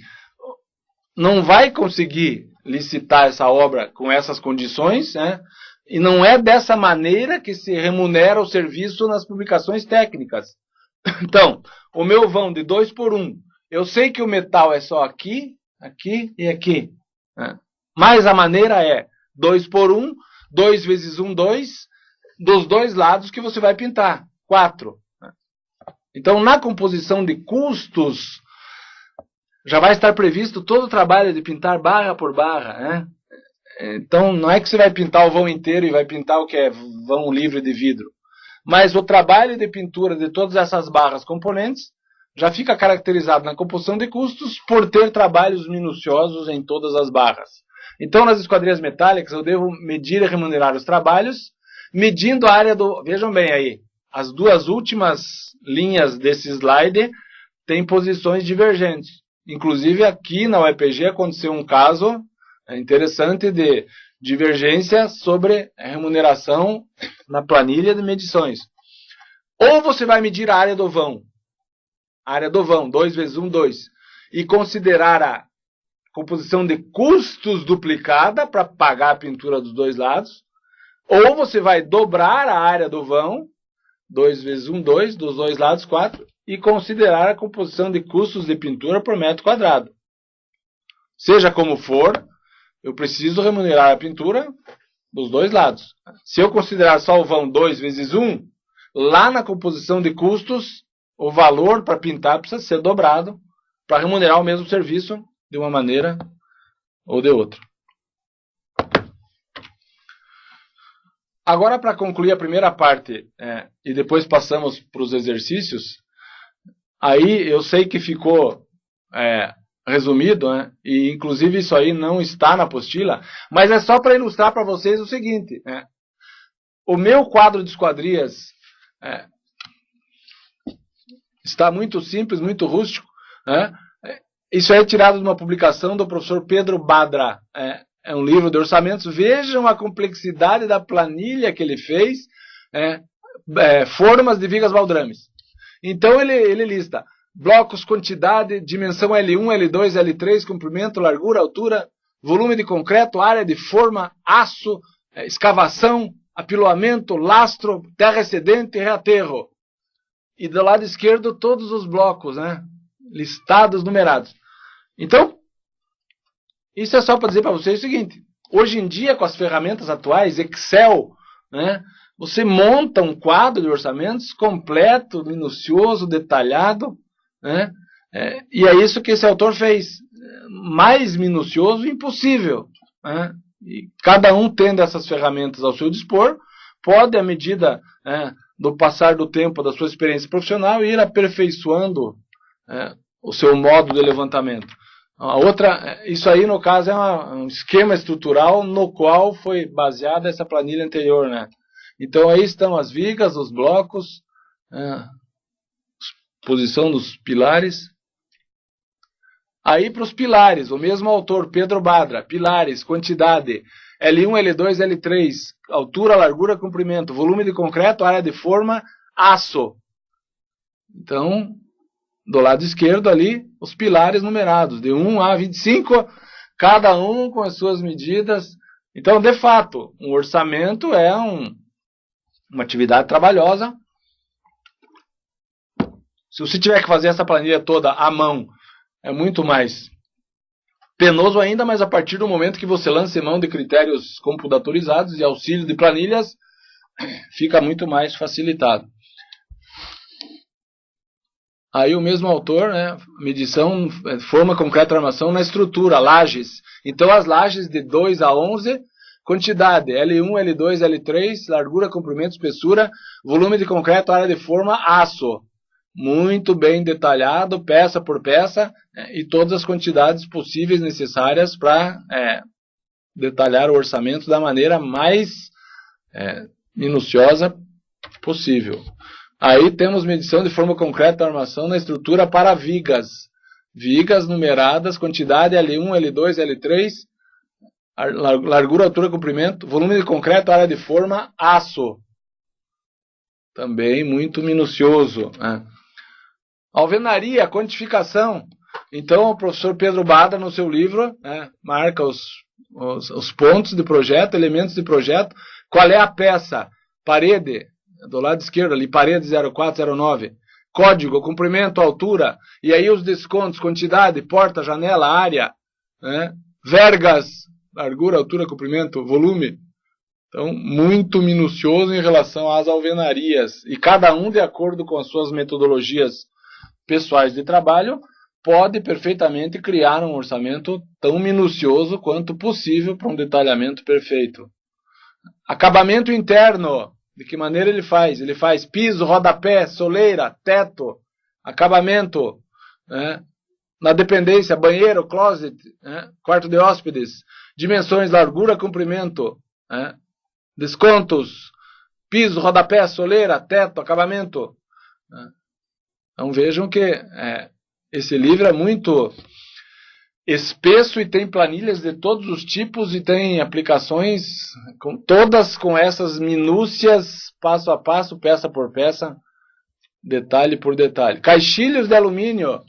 Não vai conseguir licitar essa obra com essas condições, né? E não é dessa maneira que se remunera o serviço nas publicações técnicas. Então, o meu vão de 2 por 1, eu sei que o metal é só aqui, aqui e aqui. Mas a maneira é 2 por 1, 2 vezes 1, 2, dos dois lados que você vai pintar, 4. Então, na composição de custos, já vai estar previsto todo o trabalho de pintar barra por barra. Né? Então, não é que você vai pintar o vão inteiro e vai pintar o que é vão livre de vidro. Mas o trabalho de pintura de todas essas barras componentes já fica caracterizado na composição de custos por ter trabalhos minuciosos em todas as barras. Então, nas esquadrias metálicas, eu devo medir e remunerar os trabalhos, medindo a área do... Vejam bem aí, as duas últimas linhas desse slide têm posições divergentes. Inclusive, aqui na UEPG aconteceu um caso interessante de divergência sobre a remuneração na planilha de medições. Ou você vai medir a área do vão, 2 vezes 1, 2, e considerar a composição de custos duplicada para pagar a pintura dos dois lados, ou você vai dobrar a área do vão, 2 vezes 1, 2, dos dois lados, 4, e considerar a composição de custos de pintura por metro quadrado. Seja como for, eu preciso remunerar a pintura dos dois lados. Se eu considerar só o vão 2 vezes 1, lá na composição de custos, o valor para pintar precisa ser dobrado para remunerar o mesmo serviço de uma maneira ou de outra. Agora, para concluir a primeira parte, e depois passamos para os exercícios, aí eu sei que ficou resumido, né? E inclusive isso aí não está na apostila, mas é só para ilustrar para vocês o seguinte, o meu quadro de esquadrias está muito simples, muito rústico. Isso é tirado de uma publicação do professor Pedro Badra. É um livro de orçamentos. Vejam a complexidade da planilha que ele fez. Formas de vigas baldrames. Então ele lista blocos, quantidade, dimensão L1, L2, L3, comprimento, largura, altura, volume de concreto, área de forma, aço, escavação, apiloamento, lastro, terra excedente e reaterro. E do lado esquerdo todos os blocos, listados, numerados. Então, isso é só para dizer para vocês o seguinte. Hoje em dia, com as ferramentas atuais, Excel, você monta um quadro de orçamentos completo, minucioso, detalhado. E é isso que esse autor fez. Mais minucioso, impossível. E cada um tendo essas ferramentas ao seu dispor, pode, à medida do passar do tempo, da sua experiência profissional, ir aperfeiçoando o seu modo de levantamento. A outra, isso aí no caso é um esquema estrutural no qual foi baseada essa planilha anterior. Então aí estão as vigas, os blocos, posição dos pilares. Aí para os pilares, o mesmo autor, Pedro Badra, pilares, quantidade, L1, L2, L3, altura, largura, comprimento, volume de concreto, área de forma, aço. Então, do lado esquerdo ali, os pilares numerados, de 1 a 25, cada um com as suas medidas. Então, de fato, um orçamento é uma atividade trabalhosa. Se você tiver que fazer essa planilha toda à mão, é muito mais Penoso ainda, mas a partir do momento que você lança mão de critérios computatorizados e auxílio de planilhas, fica muito mais facilitado. Aí o mesmo autor, né, medição, forma concreta armação na estrutura, lajes. Então as lajes de 2 a 11, quantidade L1, L2, L3, largura, comprimento, espessura, volume de concreto, área de forma, aço. Muito bem detalhado, peça por peça, e todas as quantidades possíveis necessárias para detalhar o orçamento da maneira mais minuciosa possível. Aí temos medição de forma concreta da armação na estrutura para vigas. Vigas numeradas, quantidade L1, L2, L3, largura, altura, comprimento, volume de concreto, área de forma, aço. Também muito minucioso. Alvenaria, quantificação. Então o professor Pedro Bada, no seu livro, marca os pontos de projeto, elementos de projeto. Qual é a peça? Parede, do lado esquerdo ali, parede 0409. Código, comprimento, altura. E aí os descontos, quantidade, porta, janela, área. Vergas, largura, altura, comprimento, volume. Então, muito minucioso em relação às alvenarias. E cada um, de acordo com as suas metodologias pessoais de trabalho, pode perfeitamente criar um orçamento tão minucioso quanto possível para um detalhamento perfeito. Acabamento interno. De que maneira ele faz? Ele faz piso, rodapé, soleira, teto, acabamento, na dependência, banheiro, closet, quarto de hóspedes, dimensões, largura, comprimento, descontos, piso, rodapé, soleira, teto, acabamento. Então vejam que esse livro é muito espesso e tem planilhas de todos os tipos e tem aplicações todas com essas minúcias, passo a passo, peça por peça, detalhe por detalhe. Caixilhos de alumínio,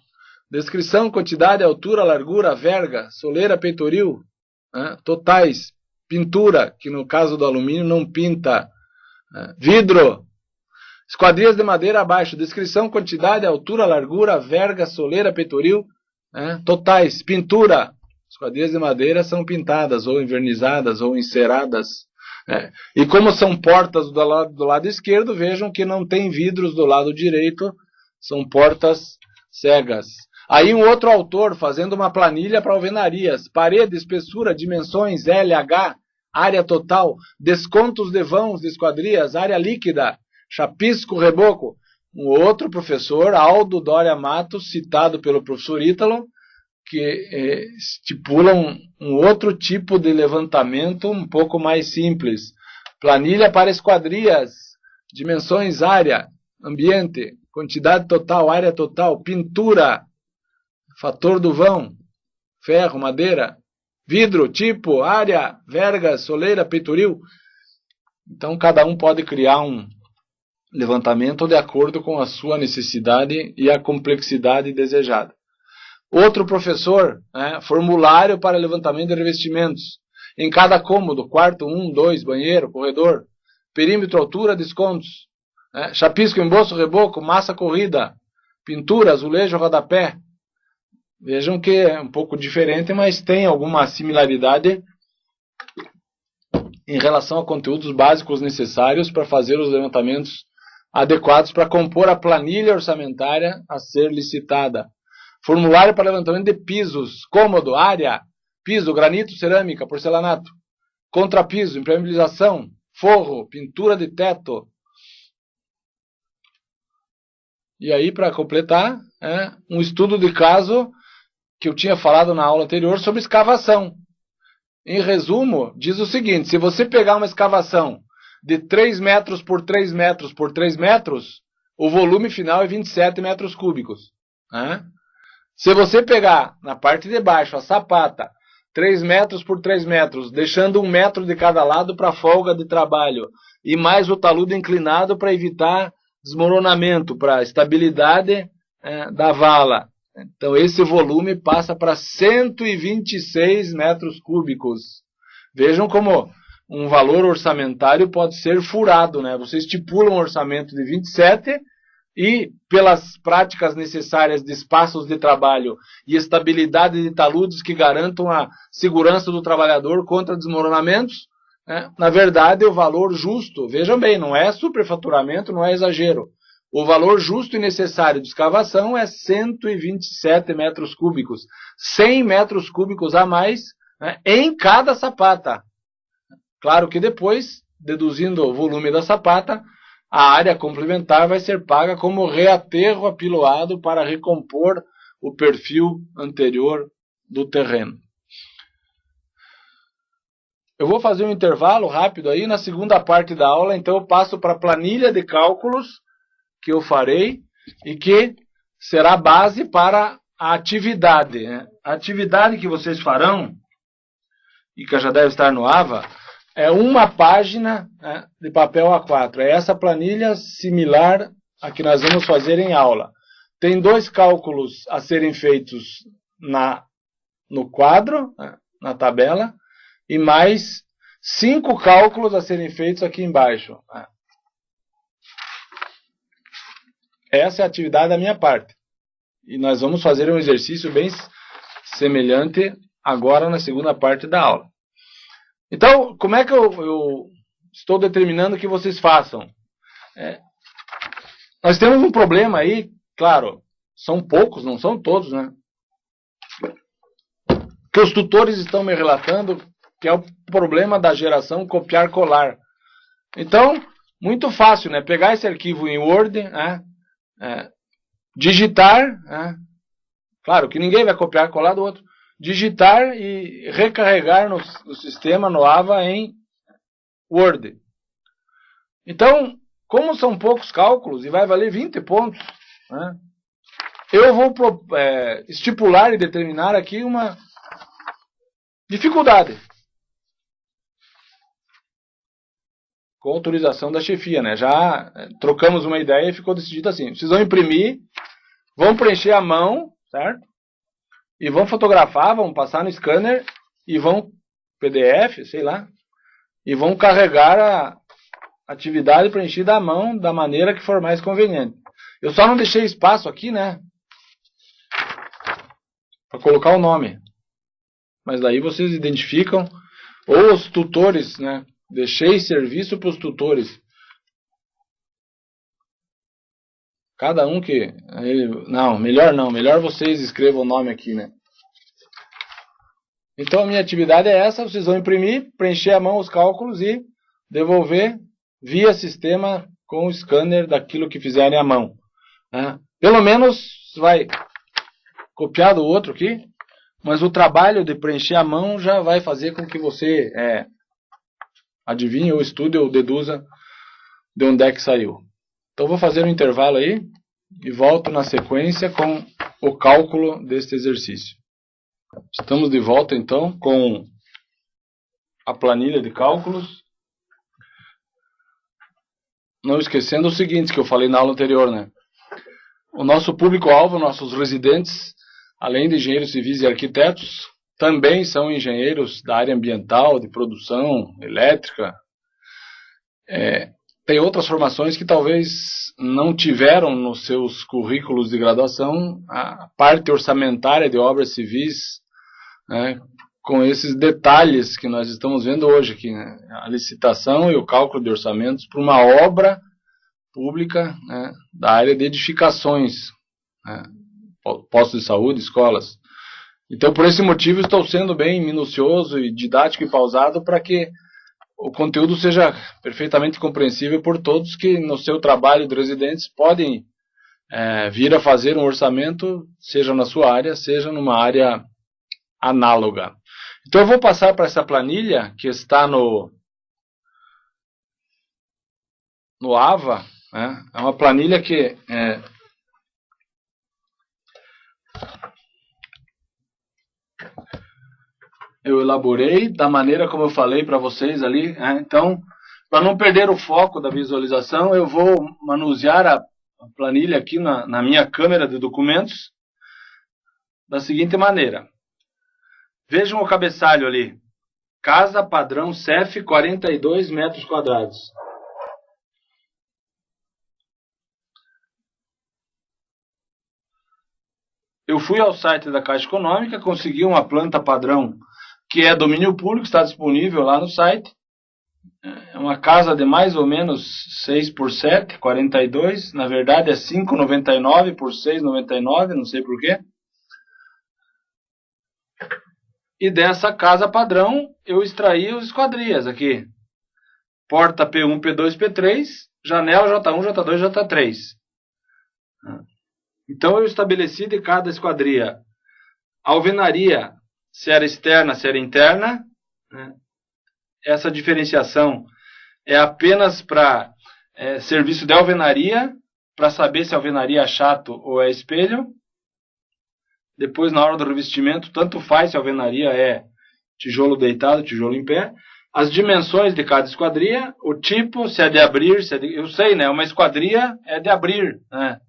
descrição, quantidade, altura, largura, verga, soleira, peitoril, totais, pintura, que no caso do alumínio não pinta, vidro, esquadrias de madeira abaixo, descrição, quantidade, altura, largura, verga, soleira, peitoril, totais, pintura. Esquadrias de madeira são pintadas, ou envernizadas, ou enceradas. E como são portas do lado esquerdo, vejam que não tem vidros do lado direito, são portas cegas. Aí um outro autor fazendo uma planilha para alvenarias, parede, espessura, dimensões, LH, área total, descontos de vãos de esquadrias, área líquida, chapisco, reboco. Um outro professor, Aldo Doria Matos, citado pelo professor Ítalo, que estipula um outro tipo de levantamento um pouco mais simples. Planilha para esquadrias, dimensões, área, ambiente, quantidade total, área total, pintura, fator do vão, ferro, madeira, vidro, tipo, área, verga, soleira, peitoril. Então cada um pode criar um levantamento de acordo com a sua necessidade e a complexidade desejada. Outro professor, formulário para levantamento de revestimentos. Em cada cômodo, quarto, 1, 2, banheiro, corredor, perímetro, altura, descontos. Chapisco, emboço, reboco, massa corrida, pintura, azulejo, rodapé. Vejam que é um pouco diferente, mas tem alguma similaridade em relação a conteúdos básicos necessários para fazer os levantamentos adequados para compor a planilha orçamentária a ser licitada. Formulário para levantamento de pisos, cômodo, área, piso, granito, cerâmica, porcelanato, contrapiso, impermeabilização, forro, pintura de teto. E aí, para completar, um estudo de caso que eu tinha falado na aula anterior sobre escavação. Em resumo, diz o seguinte: se você pegar uma escavação de 3 metros por 3 metros por 3 metros, o volume final é 27 metros cúbicos. Se você pegar na parte de baixo a sapata, 3 metros por 3 metros, deixando 1 metro de cada lado para folga de trabalho, e mais o talude inclinado para evitar desmoronamento, para estabilidade da vala. Então esse volume passa para 126 metros cúbicos. Vejam como um valor orçamentário pode ser furado, né? Você estipula um orçamento de 27, e pelas práticas necessárias de espaços de trabalho e estabilidade de taludes que garantam a segurança do trabalhador contra desmoronamentos, na verdade, o valor justo, vejam bem, não é superfaturamento, não é exagero. O valor justo e necessário de escavação é 127 metros cúbicos, 100 metros cúbicos a mais, em cada sapata. Claro que depois, deduzindo o volume da sapata, a área complementar vai ser paga como reaterro apiloado para recompor o perfil anterior do terreno. Eu vou fazer um intervalo rápido aí, na segunda parte da aula, então eu passo para a planilha de cálculos que eu farei e que será base para a atividade. A atividade que vocês farão, e que já deve estar no AVA, é uma página de papel A4. É essa planilha similar a que nós vamos fazer em aula. Tem 2 cálculos a serem feitos no quadro, na tabela, e mais 5 cálculos a serem feitos aqui embaixo. Essa é a atividade da minha parte. E nós vamos fazer um exercício bem semelhante agora na segunda parte da aula. Então, como é que eu estou determinando que vocês façam? Nós temos um problema aí, claro, são poucos, não são todos, né? Que os tutores estão me relatando que é o problema da geração copiar-colar. Então, muito fácil, né? Pegar esse arquivo em Word, digitar, claro que ninguém vai copiar-colar do outro, digitar e recarregar no sistema, no AVA, em Word. Então, como são poucos cálculos e vai valer 20 pontos, eu vou estipular e determinar aqui uma dificuldade. Com autorização da chefia, né? Já trocamos uma ideia e ficou decidido assim. Vocês vão imprimir, vão preencher a mão, certo? E vão fotografar, vão passar no scanner e vão PDF, sei lá, e vão carregar a atividade preenchida à mão da maneira que for mais conveniente. Eu só não deixei espaço aqui, né? Para colocar o nome. Mas daí vocês identificam, ou os tutores, né? Deixei serviço para os tutores. Cada um que... Não, melhor vocês escrevam o nome aqui, né? Então a minha atividade é essa, vocês vão imprimir, preencher à mão os cálculos e devolver via sistema com o scanner daquilo que fizerem à mão. Pelo menos vai copiar do outro aqui, mas o trabalho de preencher à mão já vai fazer com que você adivinhe ou estude ou deduza de onde é que saiu. Então vou fazer um intervalo aí e volto na sequência com o cálculo deste exercício. Estamos de volta então com a planilha de cálculos. Não esquecendo o seguinte que eu falei na aula anterior, né? O nosso público-alvo, nossos residentes, além de engenheiros civis e arquitetos, também são engenheiros da área ambiental, de produção, elétrica. Tem outras formações que talvez não tiveram nos seus currículos de graduação a parte orçamentária de obras civis, com esses detalhes que nós estamos vendo hoje aqui, né? A licitação e o cálculo de orçamentos para uma obra pública, da área de edificações, postos de saúde, escolas. Então, por esse motivo, estou sendo bem minucioso e didático e pausado para que o conteúdo seja perfeitamente compreensível por todos que no seu trabalho de residentes podem vir a fazer um orçamento, seja na sua área, seja numa área análoga. Então eu vou passar para essa planilha que está no AVA, é uma planilha que eu elaborei da maneira como eu falei para vocês ali. Então, para não perder o foco da visualização, eu vou manusear a planilha aqui na minha câmera de documentos da seguinte maneira. Vejam o cabeçalho ali. Casa padrão CEF 42 metros quadrados. eu fui ao site da Caixa Econômica, consegui uma planta padrão que é domínio público, está disponível lá no site. É uma casa de mais ou menos 6 por 7, 42. Na verdade é 5,99 por 6,99, não sei porquê. E dessa casa padrão eu extraí os esquadrias aqui. Porta P1, P2, P3, janela J1, J2, J3. Então eu estabeleci de cada esquadria a alvenaria, se era externa, se era interna. Essa diferenciação é apenas para serviço de alvenaria, para saber se a alvenaria é chato ou é espelho. Depois, na hora do revestimento, tanto faz se a alvenaria é tijolo deitado, tijolo em pé. As dimensões de cada esquadria, o tipo, se é de abrir, se é de... Eu sei, né? Uma esquadria é de abrir, né?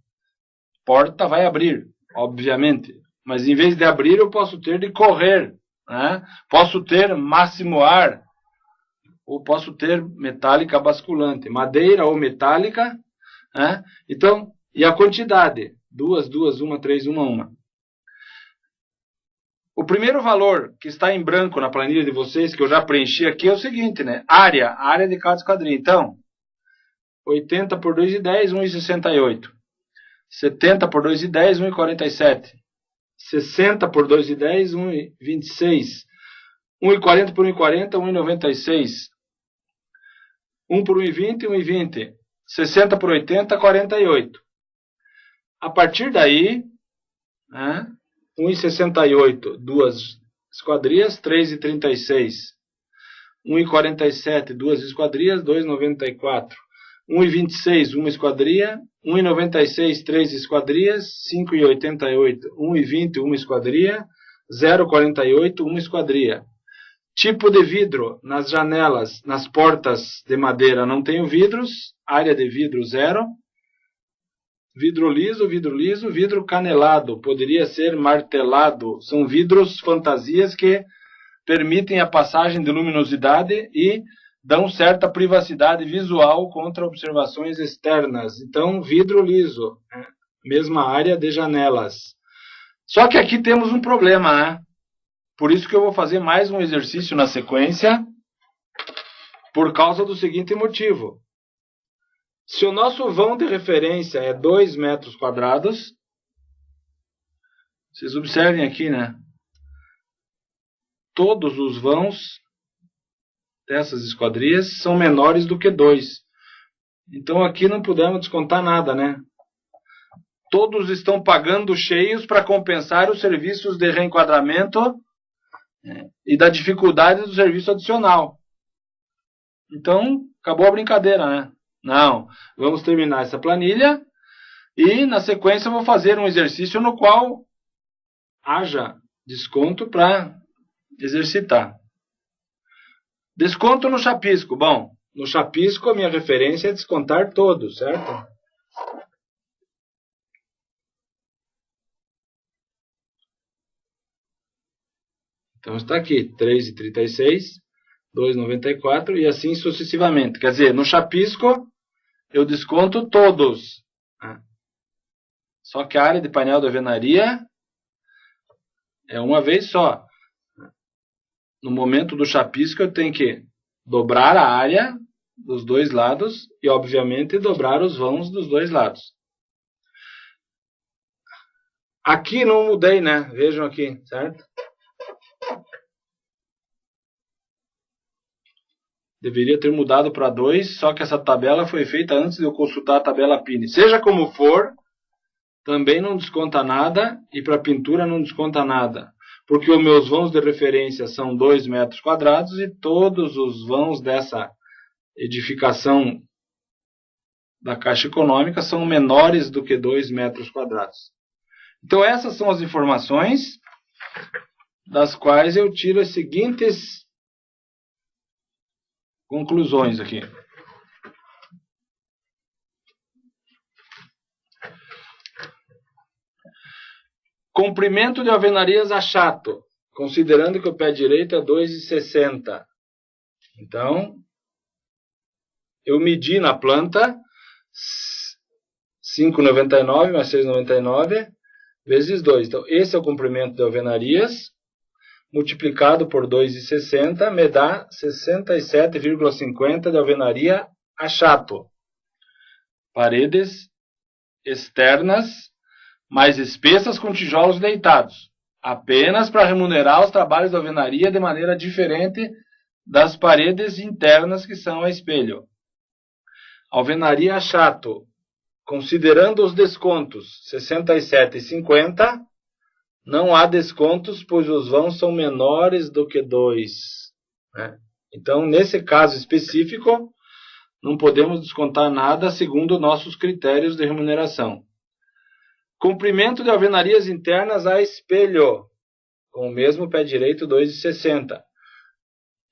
Porta vai abrir, obviamente. Mas em vez de abrir, eu posso ter de correr, né? Posso ter máximo ar, ou posso ter metálica basculante, madeira ou metálica, né? Então, e a quantidade? 2, 2, 1, 3, 1, 1. O primeiro valor que está em branco na planilha de vocês, que eu já preenchi aqui, é o seguinte, né? Área de cada esquadria. Então, 80 por 2,10, 1,68. 70 por 2,10, 1,47. 60 por 2,10, 1,26. 1,40 por 1,40, 1,96. 1 por 1,20, 1,20. 60 por 80, 48. A partir daí, né, 1,68, duas esquadrias, 3,36. 1,47, duas esquadrias, 2,94. 1,26, uma esquadria. 1,96, 3 esquadrias. 5,88, 1,20, uma esquadria. 0,48, uma esquadria. Tipo de vidro, nas janelas, nas portas de madeira não tenho vidros. Área de vidro, 0. Vidro liso, vidro canelado. Poderia ser martelado. São vidros fantasias que permitem a passagem de luminosidade e dão certa privacidade visual contra observações externas. Então, vidro liso, mesma área de janelas. Só que aqui temos um problema, né? Por isso que eu vou fazer mais um exercício na sequência, por causa do seguinte motivo. Se o nosso vão de referência é 2 metros quadrados, vocês observem aqui, né? Todos os vãos dessas esquadrias são menores do que 2. Então aqui não podemos descontar nada, né? Todos estão pagando cheios para compensar os serviços de reenquadramento e da dificuldade do serviço adicional. Então, acabou a brincadeira, né? Não, vamos terminar essa planilha e na sequência eu vou fazer um exercício no qual haja desconto para exercitar. Desconto no chapisco. Bom, no chapisco a minha referência é descontar todos, certo? Então está aqui, 3,36, 2,94 e assim sucessivamente. Quer dizer, no chapisco eu desconto todos. Só que a área de painel da alvenaria é uma vez só. No momento do chapisco eu tenho que dobrar a área dos dois lados e, obviamente, dobrar os vãos dos dois lados. Aqui não mudei, né? Vejam aqui, certo? Deveria ter mudado para 2, só que essa tabela foi feita antes de eu consultar a tabela Pini. Seja como for, também não desconta nada e para pintura não desconta nada. Porque os meus vãos de referência são 2 metros quadrados e todos os vãos dessa edificação da Caixa Econômica são menores do que 2 metros quadrados. Então essas são as informações das quais eu tiro as seguintes conclusões aqui. Comprimento de alvenarias achato, considerando que o pé direito é 2,60. Então, eu medi na planta 5,99 mais 6,99, vezes 2. Então, esse é o comprimento de alvenarias, multiplicado por 2,60, me dá 67,50 de alvenaria achato. Paredes externas mais espessas com tijolos deitados, apenas para remunerar os trabalhos de alvenaria de maneira diferente das paredes internas que são a espelho. Alvenaria achato, considerando os descontos, 67,50, não há descontos, pois os vãos são menores do que 2. Né? Então, nesse caso específico, não podemos descontar nada segundo nossos critérios de remuneração. Comprimento de alvenarias internas a espelho, com o mesmo pé direito, 2,60.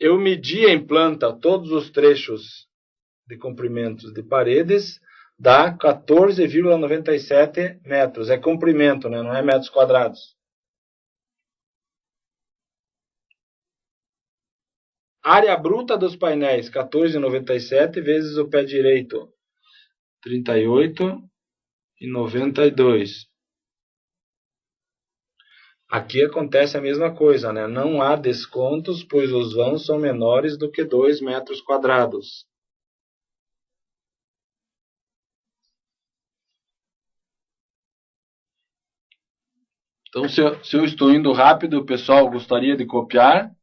Eu medi em planta todos os trechos de comprimentos de paredes, dá 14,97 metros. É comprimento, né? Não é metros quadrados. Área bruta dos painéis, 14,97 vezes o pé direito, 38,92. Aqui acontece a mesma coisa, né? Não há descontos, pois os vãos são menores do que 2 metros quadrados. Então, se eu estou indo rápido, o pessoal gostaria de copiar.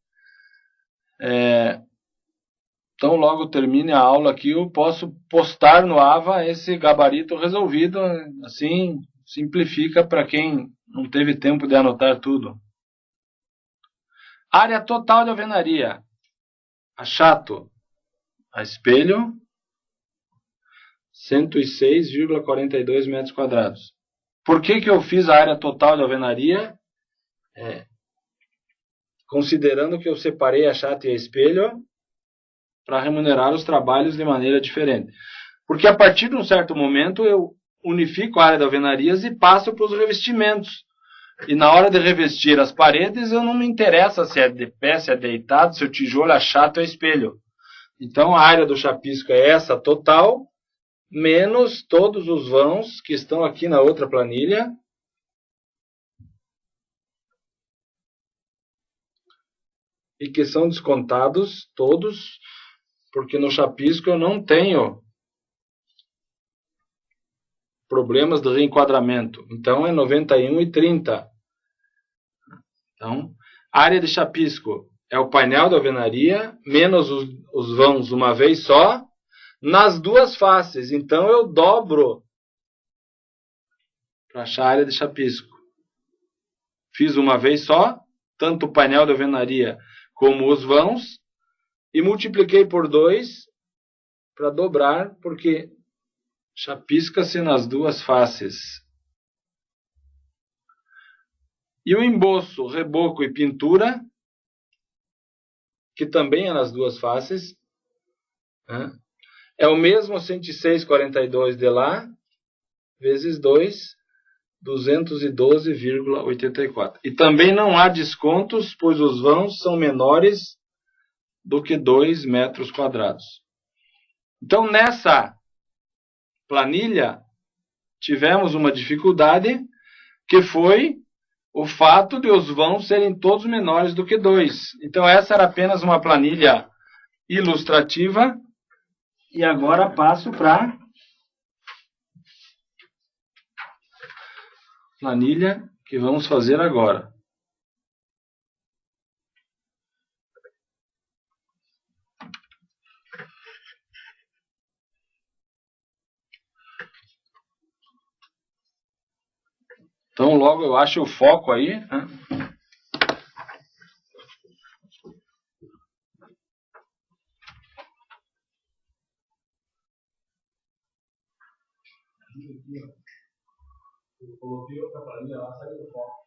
Então, logo termine a aula aqui, eu posso postar no AVA esse gabarito resolvido. Assim, simplifica para quem não teve tempo de anotar tudo. Área total de alvenaria. Achato. A espelho. 106,42 metros quadrados. Por que eu fiz a área total de alvenaria? Considerando que eu separei a achato e a espelho para remunerar os trabalhos de maneira diferente. Porque a partir de um certo momento eu unifico a área de alvenarias e passo para os revestimentos. E na hora de revestir as paredes, eu não me interessa se é de pé, se é deitado, se o tijolo é achato ou espelho. Então a área do chapisco é essa total, menos todos os vãos que estão aqui na outra planilha. E que são descontados todos, porque no chapisco eu não tenho problemas de reenquadramento. Então é 91,30. Então, área de chapisco é o painel da alvenaria, menos os vãos uma vez só, nas duas faces. Então eu dobro para achar a área de chapisco. Fiz uma vez só, tanto o painel da alvenaria como os vãos, e multipliquei por 2 para dobrar, porque chapisca-se nas duas faces. E o emboço, reboco e pintura, que também é nas duas faces, é o mesmo 106,42 de lá, vezes 2, 212,84. E também não há descontos, pois os vãos são menores do que 2 metros quadrados. Então, nessa planilha, tivemos uma dificuldade, que foi o fato de os vãos serem todos menores do que 2. Então, essa era apenas uma planilha ilustrativa. E agora passo para planilha que vamos fazer agora. Então, logo eu acho o foco aí. Eu coloquei outra planilha lá, saiu do foco.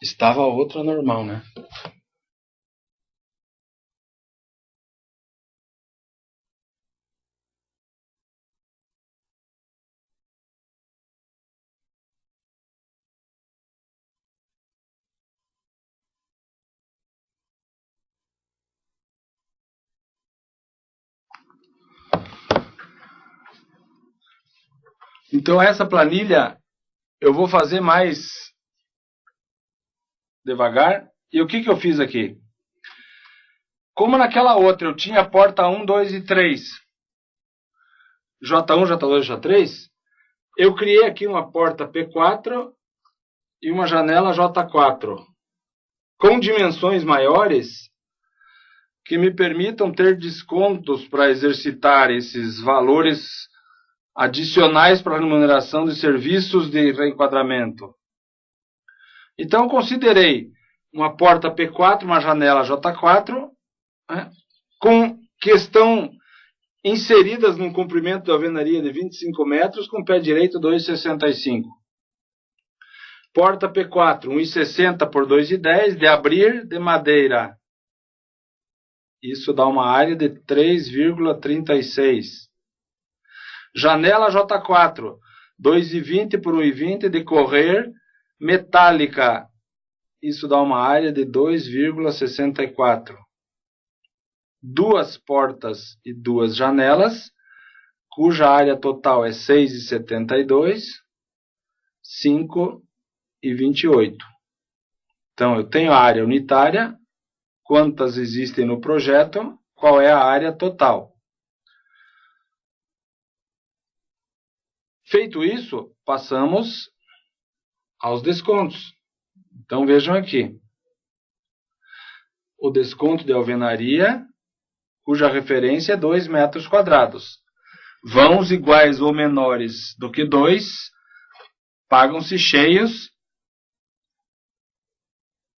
Estava outra normal, né? Então essa planilha eu vou fazer mais devagar. E o que eu fiz aqui? Como naquela outra eu tinha porta 1, 2 e 3, J1, J2, J3, eu criei aqui uma porta P4 e uma janela J4, com dimensões maiores, que me permitam ter descontos para exercitar esses valores adicionais para a remuneração de serviços de reenquadramento. Então, considerei uma porta P4, uma janela J4, né, que estão inseridas num comprimento da alvenaria de 25 metros, com pé direito 2,65. Porta P4, 1,60 por 2,10, de abrir, de madeira. Isso dá uma área de 3,36. Janela J4, 2,20 por 1,20, de correr, metálica. Isso dá uma área de 2,64. Duas portas e duas janelas, cuja área total é 6,72, 5,28. Então, eu tenho a área unitária, quantas existem no projeto, qual é a área total. Feito isso, passamos aos descontos. Então, vejam aqui. O desconto de alvenaria, cuja referência é 2 metros quadrados. Vãos iguais ou menores do que 2, pagam-se cheios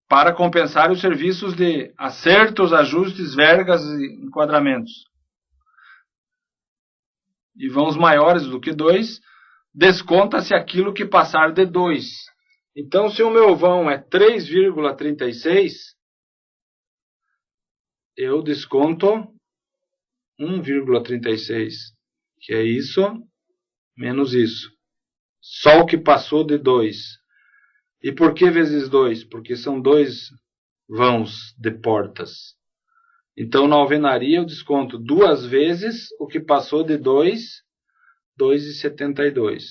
para compensar os serviços de acertos, ajustes, vergas e enquadramentos. E vãos maiores do que 2, desconta-se aquilo que passar de 2. Então, se o meu vão é 3,36, eu desconto 1,36, que é isso, menos isso. Só o que passou de 2. E por que vezes 2? Porque são 2 vãos de portas. Então, na alvenaria, eu desconto 2 vezes o que passou de 2, 2,72.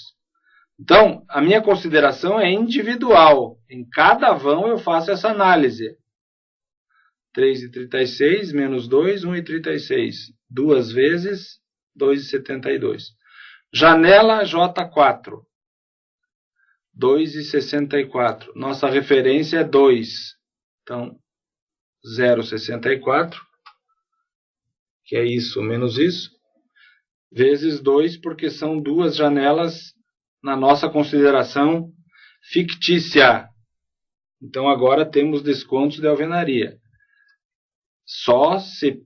Então, a minha consideração é individual. Em cada vão eu faço essa análise. 3,36 menos 2, 1,36. 2 vezes 2,72. Janela J4. 2,64. Nossa referência é 2. Então, 0,64, que é isso menos isso, vezes 2, porque são duas janelas na nossa consideração fictícia. Então, agora temos descontos de alvenaria. Só se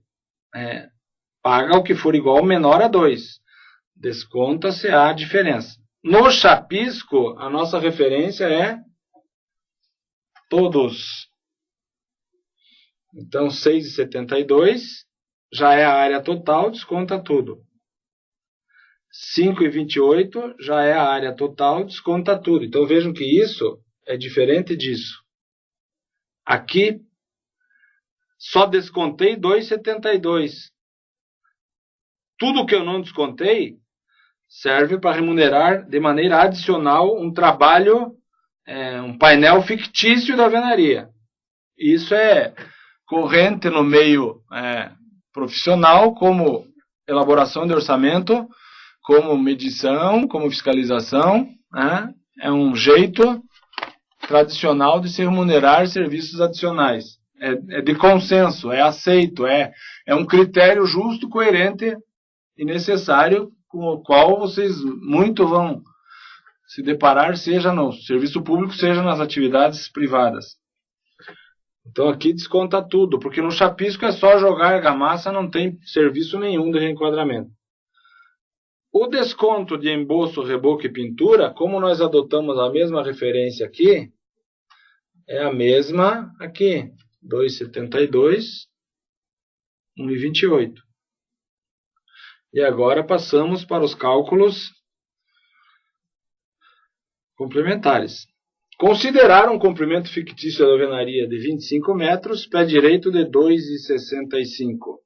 paga o que for igual ou menor a 2. Desconta-se a diferença. No chapisco, a nossa referência é todos. Então, 6,72 já é a área total, desconta tudo. 5,28 já é a área total, desconta tudo. Então, vejam que isso é diferente disso. Aqui, só descontei 2,72. Tudo que eu não descontei serve para remunerar de maneira adicional um trabalho, um painel fictício da alvenaria. Isso é corrente no meio profissional, como elaboração de orçamento, como medição, como fiscalização. É um jeito tradicional de se remunerar serviços adicionais. É de consenso, é aceito, é um critério justo, coerente e necessário, com o qual vocês muito vão se deparar, seja no serviço público, seja nas atividades privadas. Então aqui desconta tudo, porque no chapisco é só jogar argamassa, não tem serviço nenhum de reenquadramento. O desconto de embolso, reboco e pintura, como nós adotamos a mesma referência aqui, é a mesma aqui, 2,72, 1,28. E agora passamos para os cálculos complementares. Considerar um comprimento fictício da alvenaria de 25 metros, pé direito de 2,65.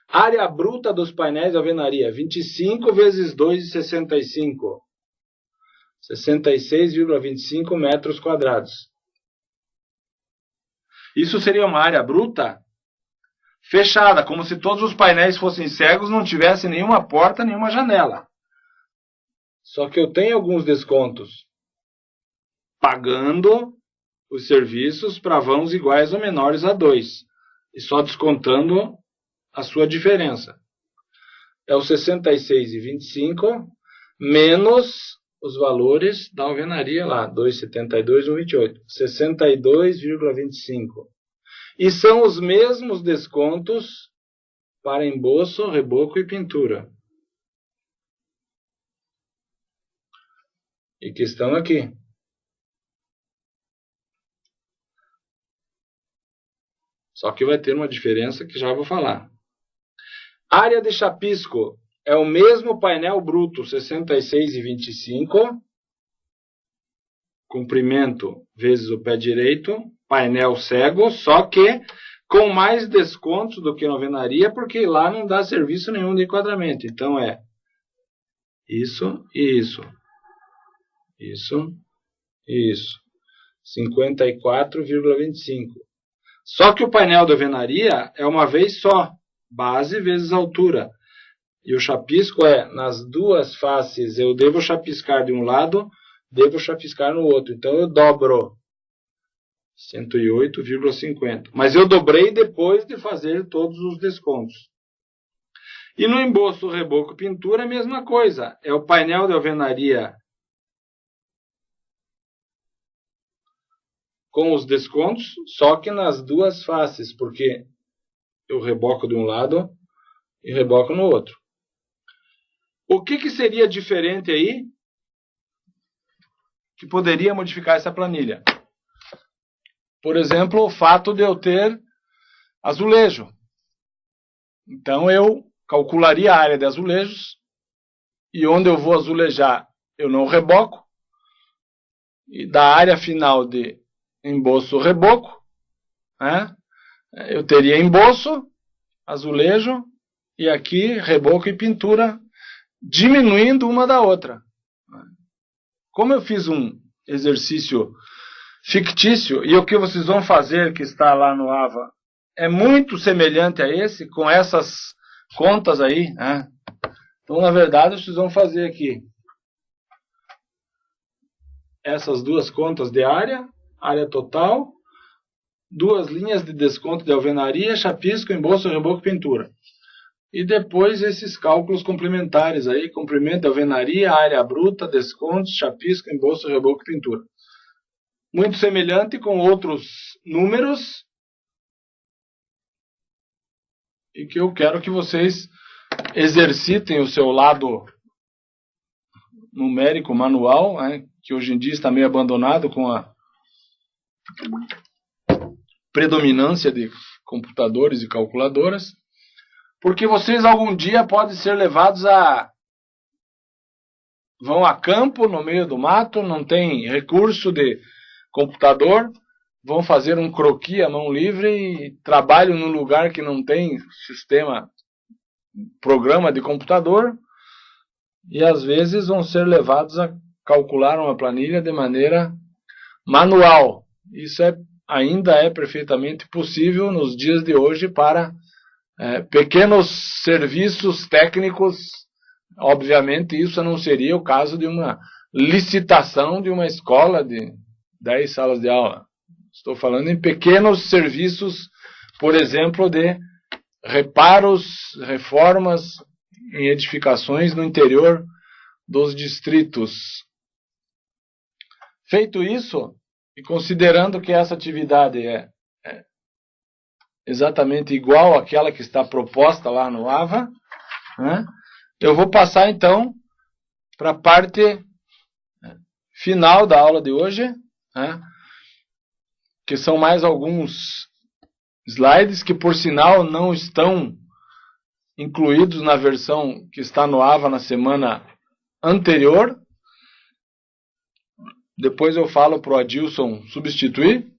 Área bruta dos painéis de alvenaria, 25 vezes 2,65. 66,25 metros quadrados. Isso seria uma área bruta fechada, como se todos os painéis fossem cegos, não tivesse nenhuma porta, nenhuma janela. Só que eu tenho alguns descontos pagando os serviços para vãos iguais ou menores a 2 e só descontando a sua diferença. É o 66,25 menos os valores da alvenaria lá, 2,72 e 1,28. 62,25. E são os mesmos descontos para emboço, reboco e pintura. E que estão aqui. Só que vai ter uma diferença que já vou falar. Área de chapisco é o mesmo painel bruto, 66,25. Comprimento vezes o pé direito. Painel cego, só que com mais descontos do que na alvenaria, porque lá não dá serviço nenhum de enquadramento. Então é isso e isso. Isso e isso. 54,25. Só que o painel da alvenaria é uma vez só. Base vezes altura. E o chapisco é, nas duas faces, eu devo chapiscar de um lado, devo chapiscar no outro. Então eu dobro. 108,50. Mas eu dobrei depois de fazer todos os descontos. E no emboço, reboco, pintura, a mesma coisa. É o painel de alvenaria com os descontos, só que nas duas faces, porque eu reboco de um lado e reboco no outro. O que seria diferente aí que poderia modificar essa planilha? Por exemplo, o fato de eu ter azulejo. Então eu calcularia a área de azulejos e onde eu vou azulejar eu não reboco. E da área final de emboço reboco, né, eu teria emboço, azulejo e aqui reboco e pintura, diminuindo uma da outra. Como eu fiz um exercício fictício, e o que vocês vão fazer, que está lá no AVA, é muito semelhante a esse, com essas contas aí, né? Então, na verdade, vocês vão fazer aqui essas duas contas de área total, duas linhas de desconto de alvenaria, chapisco, emboço, reboco, pintura. E depois esses cálculos complementares aí, comprimento de alvenaria, área bruta, descontos, chapisco, emboço, reboco, pintura. Muito semelhante com outros números, e que eu quero que vocês exercitem o seu lado numérico, manual, né, que hoje em dia está meio abandonado com a predominância de computadores e calculadoras, porque vocês algum dia podem ser levados vão a campo, no meio do mato, não tem recurso de computador, vão fazer um croquis à mão livre e trabalham num lugar que não tem sistema, programa de computador, e às vezes vão ser levados a calcular uma planilha de maneira manual. Isso ainda é perfeitamente possível nos dias de hoje para pequenos serviços técnicos. Obviamente isso não seria o caso de uma licitação de uma escola de 10 salas de aula. Estou falando em pequenos serviços, por exemplo, de reparos, reformas em edificações no interior dos distritos. Feito isso, e considerando que essa atividade é exatamente igual àquela que está proposta lá no AVA, né, eu vou passar então para a parte final da aula de hoje, né, que são mais alguns slides que, por sinal, não estão incluídos na versão que está no AVA na semana anterior. Depois eu falo para o Adilson substituir.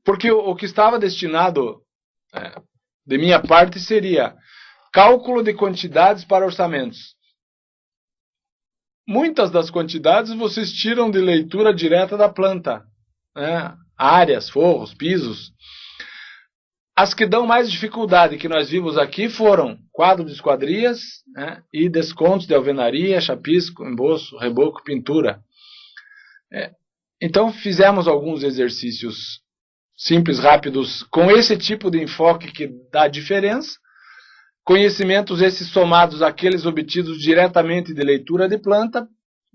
Porque o que estava destinado de minha parte seria cálculo de quantidades para orçamentos. muitas das quantidades vocês tiram de leitura direta da planta, né? Áreas, forros, pisos. As que dão mais dificuldade que nós vimos aqui foram quadro de esquadrias, né? E descontos de alvenaria, chapisco, emboço, reboco, pintura. Então fizemos alguns exercícios simples, rápidos, com esse tipo de enfoque que dá diferença. Conhecimentos esses somados àqueles obtidos diretamente de leitura de planta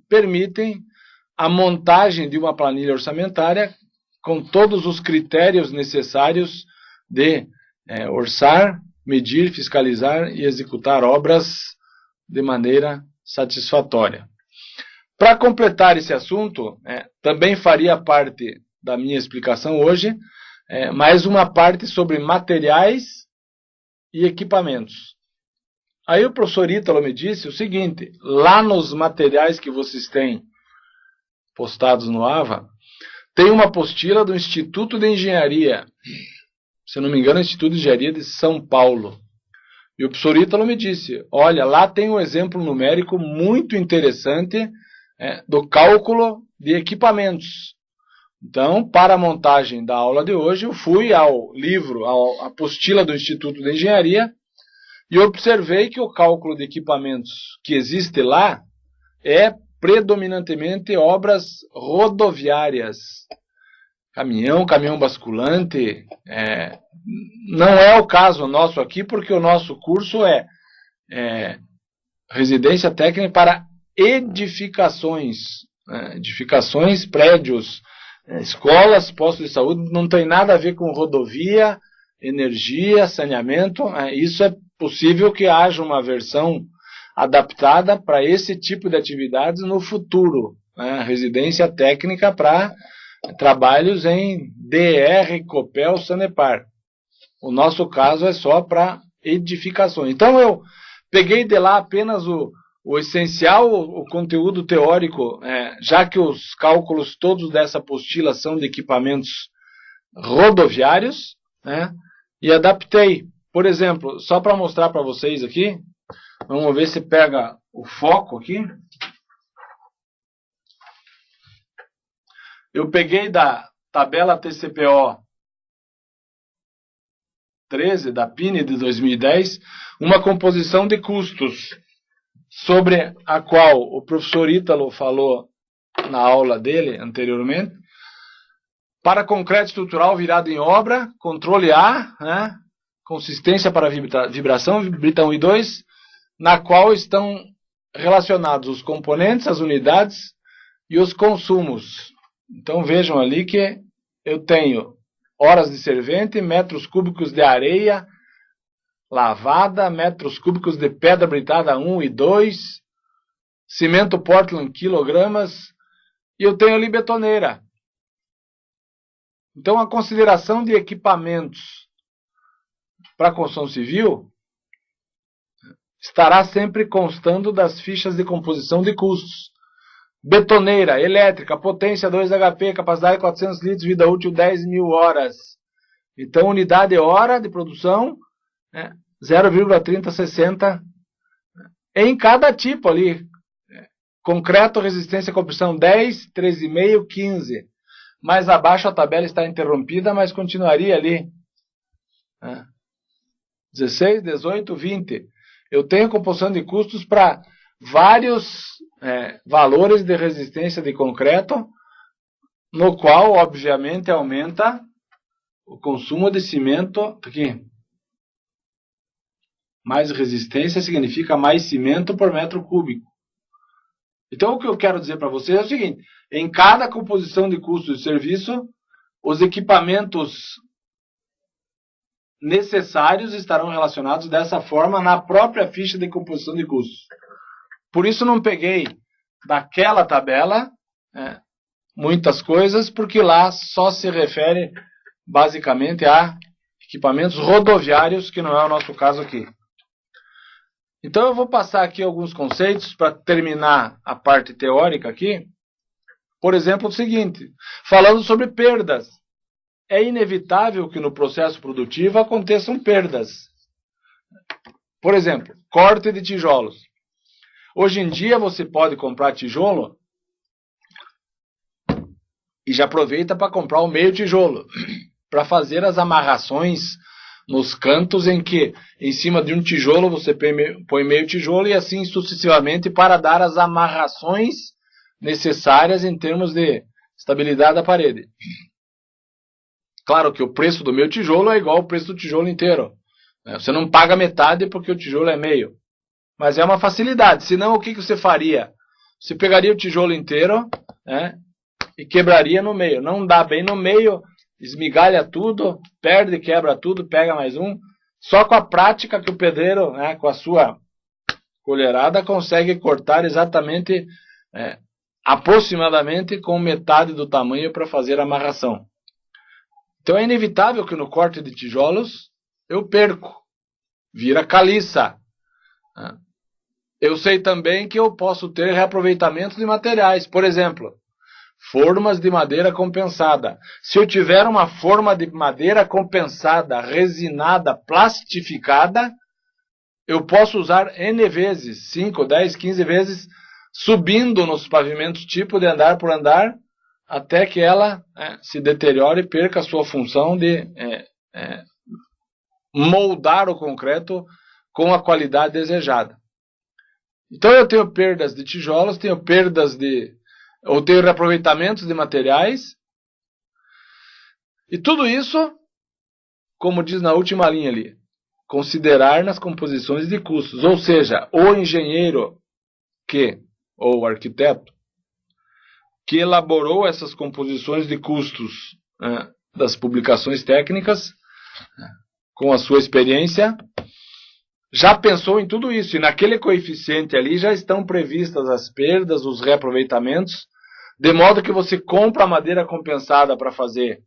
permitem a montagem de uma planilha orçamentária com todos os critérios necessários de orçar, medir, fiscalizar e executar obras de maneira satisfatória. Para completar esse assunto, também faria parte da minha explicação hoje, mais uma parte sobre materiais e equipamentos. Aí o professor Ítalo me disse o seguinte: lá nos materiais que vocês têm postados no AVA, tem uma apostila do Instituto de Engenharia, se não me engano, Instituto de Engenharia de São Paulo. E o professor Ítalo me disse: olha, lá tem um exemplo numérico muito interessante do cálculo de equipamentos. Então, para a montagem da aula de hoje, eu fui ao livro, à apostila do Instituto de Engenharia, e observei que o cálculo de equipamentos que existe lá é predominantemente obras rodoviárias. Caminhão basculante. Não é o caso nosso aqui, porque o nosso curso é residência técnica para edificações. Edificações, prédios, escolas, postos de saúde, não tem nada a ver com rodovia, energia, saneamento. Isso é possível que haja uma versão adaptada para esse tipo de atividades no futuro. Residência técnica para trabalhos em DR, Copel, Sanepar. O nosso caso é só para edificações. Então eu peguei de lá apenas o essencial, o conteúdo teórico, já que os cálculos todos dessa apostila são de equipamentos rodoviários, e adaptei. Por exemplo, só para mostrar para vocês aqui, vamos ver se pega o foco aqui. Eu peguei da tabela TCPO 13, da PINE de 2010, uma composição de custos, sobre a qual o professor Ítalo falou na aula dele anteriormente, para concreto estrutural virado em obra, controle A, consistência para vibração, Brita 1 e 2, na qual estão relacionados os componentes, as unidades e os consumos. Então vejam ali que eu tenho horas de servente, metros cúbicos de areia lavada, metros cúbicos de pedra britada 1 e 2, cimento Portland quilogramas, e eu tenho ali betoneira. Então a consideração de equipamentos para a construção civil estará sempre constando das fichas de composição de custos. Betoneira, elétrica, potência 2 HP, capacidade 400 litros, vida útil 10.000 horas. Então, unidade hora de produção, 0,3060 em cada tipo ali. Concreto, resistência à compressão 10, 13,5, 15. Mais abaixo a tabela está interrompida, mas continuaria ali. 16, 18, 20. Eu tenho composição de custos para vários valores de resistência de concreto, no qual, obviamente, aumenta o consumo de cimento. Aqui. Mais resistência significa mais cimento por metro cúbico. Então, o que eu quero dizer para vocês é o seguinte: em cada composição de custo de serviço, os equipamentos necessários estarão relacionados dessa forma na própria ficha de composição de custos. Por isso não peguei daquela tabela muitas coisas, porque lá só se refere basicamente a equipamentos rodoviários, que não é o nosso caso aqui. Então eu vou passar aqui alguns conceitos para terminar a parte teórica aqui. Por exemplo, o seguinte, falando sobre perdas. É inevitável que no processo produtivo aconteçam perdas. Por exemplo, corte de tijolos. Hoje em dia você pode comprar tijolo e já aproveita para comprar o meio tijolo, para fazer as amarrações nos cantos em que, em cima de um tijolo, você põe meio tijolo e assim sucessivamente para dar as amarrações necessárias em termos de estabilidade da parede. Claro que o preço do meio tijolo é igual ao preço do tijolo inteiro. Você não paga metade porque o tijolo é meio. Mas é uma facilidade. Senão, o que você faria? Você pegaria o tijolo inteiro, né, e quebraria no meio. Não dá bem no meio, esmigalha tudo, perde, quebra tudo, pega mais um. Só com a prática que o pedreiro, né, com a sua colherada, consegue cortar exatamente, aproximadamente com metade do tamanho para fazer a amarração. Então é inevitável que no corte de tijolos eu perco, vira caliça. Eu sei também que eu posso ter reaproveitamento de materiais. Por exemplo, formas de madeira compensada. Se eu tiver uma forma de madeira compensada, resinada, plastificada, eu posso usar N vezes, 5, 10, 15 vezes, subindo nos pavimentos tipo de andar por andar, até que ela se deteriore e perca a sua função de moldar o concreto com a qualidade desejada. Então eu tenho perdas de tijolos, tenho reaproveitamentos de materiais, e tudo isso, como diz na última linha ali, considerar nas composições de custos, ou seja, o engenheiro ou o arquiteto, que elaborou essas composições de custos das publicações técnicas, com a sua experiência, já pensou em tudo isso, e naquele coeficiente ali já estão previstas as perdas, os reaproveitamentos, de modo que você compra a madeira compensada para fazer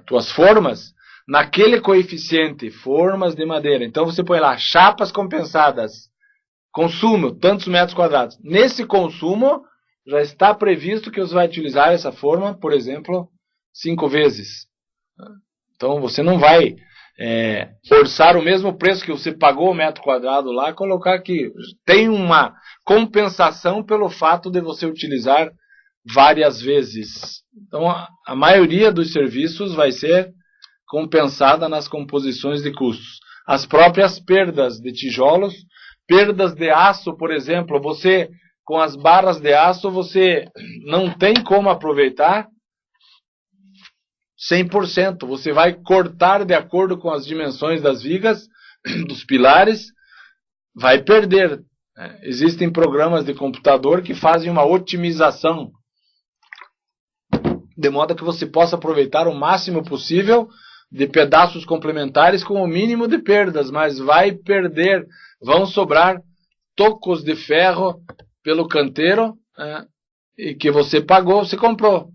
tuas formas, naquele coeficiente, formas de madeira. Então você põe lá, chapas compensadas, consumo, tantos metros quadrados. Nesse consumo, já está previsto que você vai utilizar essa forma, por exemplo, 5 vezes. Então você não vai orçar o mesmo preço que você pagou o metro quadrado lá, colocar aqui. Tem uma compensação pelo fato de você utilizar várias vezes. Então a maioria dos serviços vai ser compensada nas composições de custos. As próprias perdas de tijolos, perdas de aço, por exemplo, você com as barras de aço você não tem como aproveitar 100%. Você vai cortar de acordo com as dimensões das vigas, dos pilares, vai perder. Existem programas de computador que fazem uma otimização, de modo que você possa aproveitar o máximo possível de pedaços complementares com o mínimo de perdas, mas vai perder, vão sobrar tocos de ferro pelo canteiro, e que você pagou, você comprou.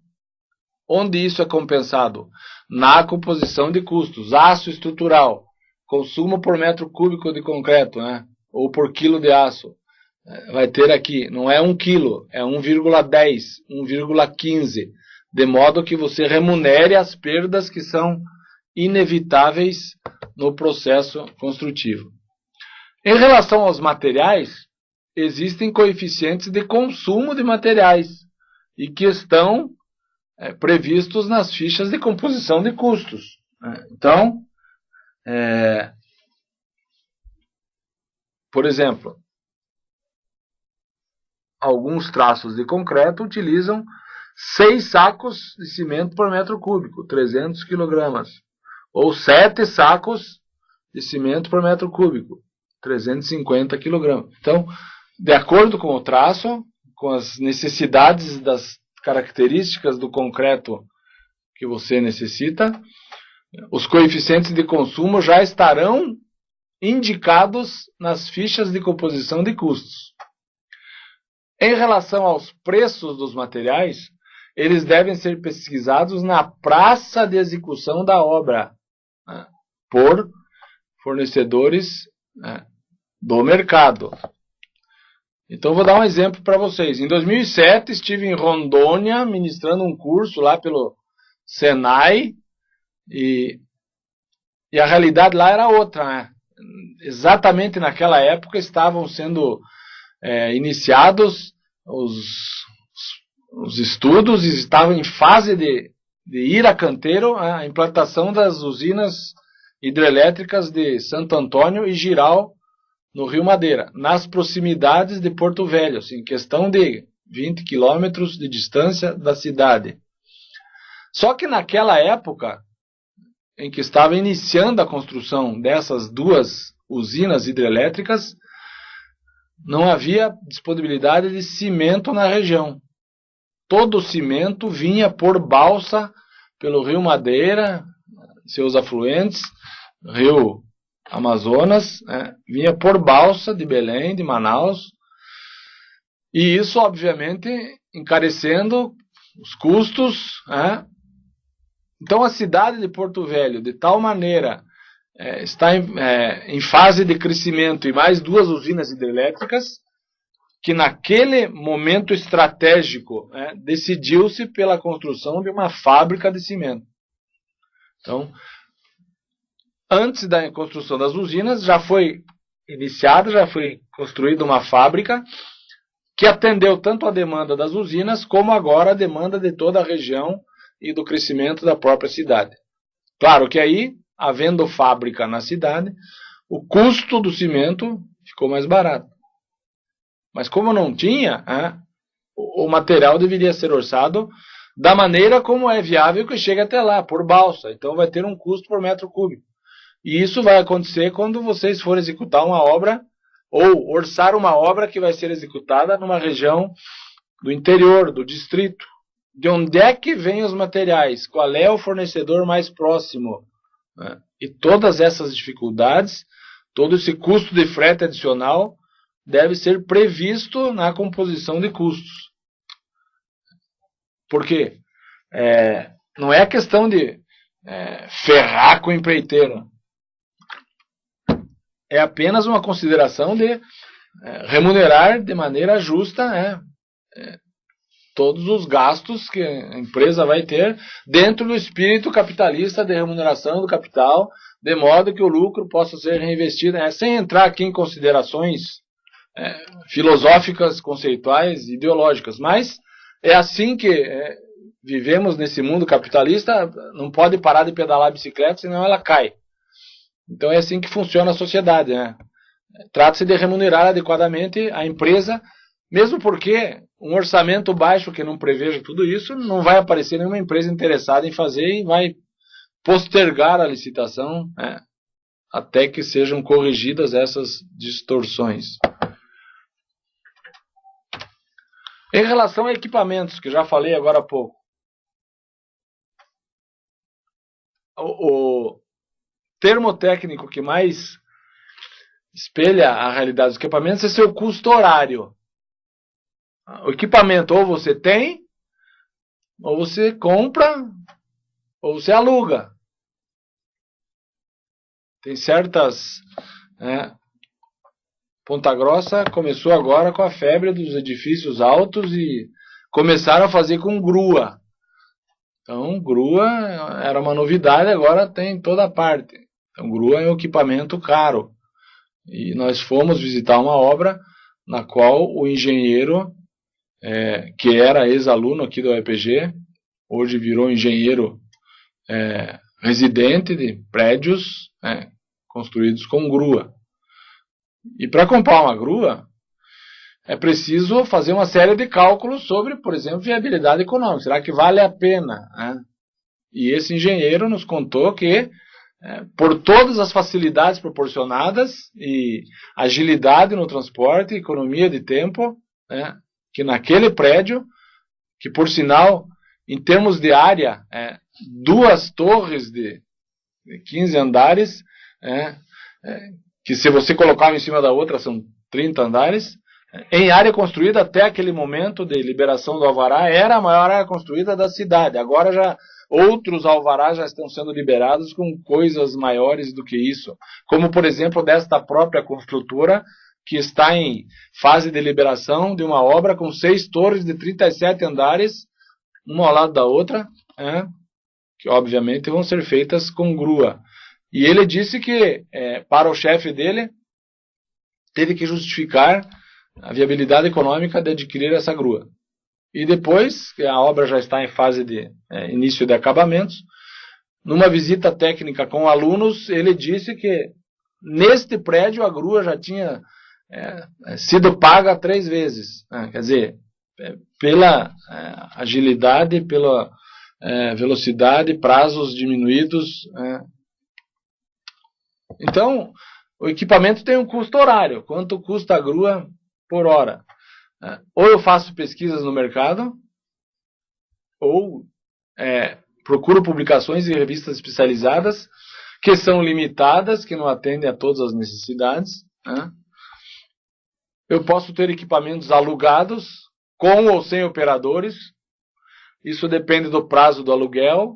Onde isso é compensado? Na composição de custos. Aço estrutural, consumo por metro cúbico de concreto, ou por quilo de aço. Vai ter aqui, não é 1 quilo, é 1,10, 1,15, de modo que você remunere as perdas que são inevitáveis no processo construtivo. Em relação aos materiais, existem coeficientes de consumo de materiais e que estão previstos nas fichas de composição de custos. Então, por exemplo, alguns traços de concreto utilizam 6 sacos de cimento por metro cúbico, 300 kg, ou 7 sacos de cimento por metro cúbico, 350 kg. Então, de acordo com o traço, com as necessidades das características do concreto que você necessita, os coeficientes de consumo já estarão indicados nas fichas de composição de custos. Em relação aos preços dos materiais, eles devem ser pesquisados na praça de execução da obra, por fornecedores do mercado. Então, vou dar um exemplo para vocês. Em 2007, estive em Rondônia, ministrando um curso lá pelo Senai, e a realidade lá era outra. Exatamente naquela época estavam sendo iniciados os estudos e estavam em fase de ir a canteiro a implantação das usinas hidrelétricas de Santo Antônio e Jirau, no Rio Madeira, nas proximidades de Porto Velho, assim, questão de 20 quilômetros de distância da cidade. Só que naquela época, em que estava iniciando a construção dessas duas usinas hidrelétricas, não havia disponibilidade de cimento na região. Todo o cimento vinha por balsa pelo Rio Madeira, seus afluentes, Rio Amazonas, vinha por balsa de Belém, de Manaus, e isso, obviamente, encarecendo os custos. Então, a cidade de Porto Velho, de tal maneira, está em fase de crescimento e mais duas usinas hidrelétricas, que naquele momento estratégico decidiu-se pela construção de uma fábrica de cimento. Então, antes da construção das usinas, já foi iniciada, já foi construída uma fábrica que atendeu tanto a demanda das usinas, como agora a demanda de toda a região e do crescimento da própria cidade. Claro que aí, havendo fábrica na cidade, o custo do cimento ficou mais barato. Mas como não tinha, o material deveria ser orçado da maneira como é viável que chegue até lá, por balsa. Então vai ter um custo por metro cúbico. E isso vai acontecer quando vocês forem executar uma obra, ou orçar uma obra que vai ser executada numa região do interior, do distrito. De onde é que vêm os materiais? Qual é o fornecedor mais próximo? E todas essas dificuldades, todo esse custo de frete adicional, deve ser previsto na composição de custos. Por quê? Não é questão de ferrar com o empreiteiro. É apenas uma consideração de remunerar de maneira justa todos os gastos que a empresa vai ter dentro do espírito capitalista de remuneração do capital, de modo que o lucro possa ser reinvestido, sem entrar aqui em considerações filosóficas, conceituais, ideológicas. Mas é assim que vivemos nesse mundo capitalista, não pode parar de pedalar a bicicleta, senão ela cai. Então é assim que funciona a sociedade. Trata-se de remunerar adequadamente a empresa, mesmo porque um orçamento baixo que não preveja tudo isso, não vai aparecer nenhuma empresa interessada em fazer e vai postergar a licitação até que sejam corrigidas essas distorções. Em relação a equipamentos, que já falei agora há pouco, o termo técnico que mais espelha a realidade dos equipamentos é seu custo horário. O equipamento ou você tem, ou você compra, ou você aluga. Tem certas... Ponta Grossa começou agora com a febre dos edifícios altos e começaram a fazer com grua. Então, grua era uma novidade, agora tem em toda parte. Então, grua é um equipamento caro. E nós fomos visitar uma obra na qual o engenheiro, que era ex-aluno aqui do UEPG, hoje virou engenheiro residente de prédios construídos com grua. E para comprar uma grua, é preciso fazer uma série de cálculos sobre, por exemplo, viabilidade econômica. Será que vale a pena? E esse engenheiro nos contou que, por todas as facilidades proporcionadas e agilidade no transporte, economia de tempo, que naquele prédio, que por sinal, em termos de área, duas torres de 15 andares, que se você colocar em cima da outra são 30 andares, em área construída até aquele momento de liberação do alvará, era a maior área construída da cidade. Agora já outros alvarás já estão sendo liberados com coisas maiores do que isso. Como, por exemplo, desta própria construtora, que está em fase de liberação de uma obra com 6 torres de 37 andares, uma ao lado da outra, que obviamente vão ser feitas com grua. E ele disse que, para o chefe dele, teve que justificar a viabilidade econômica de adquirir essa grua. E depois, que a obra já está em fase de início de acabamentos, numa visita técnica com alunos, ele disse que neste prédio a grua já tinha sido paga 3 vezes. Quer dizer, pela agilidade, pela velocidade, prazos diminuídos. Então, o equipamento tem um custo horário. Quanto custa a grua por hora? Ou eu faço pesquisas no mercado, ou procuro publicações em revistas especializadas, que são limitadas, que não atendem a todas as necessidades. Eu posso ter equipamentos alugados, com ou sem operadores. Isso depende do prazo do aluguel,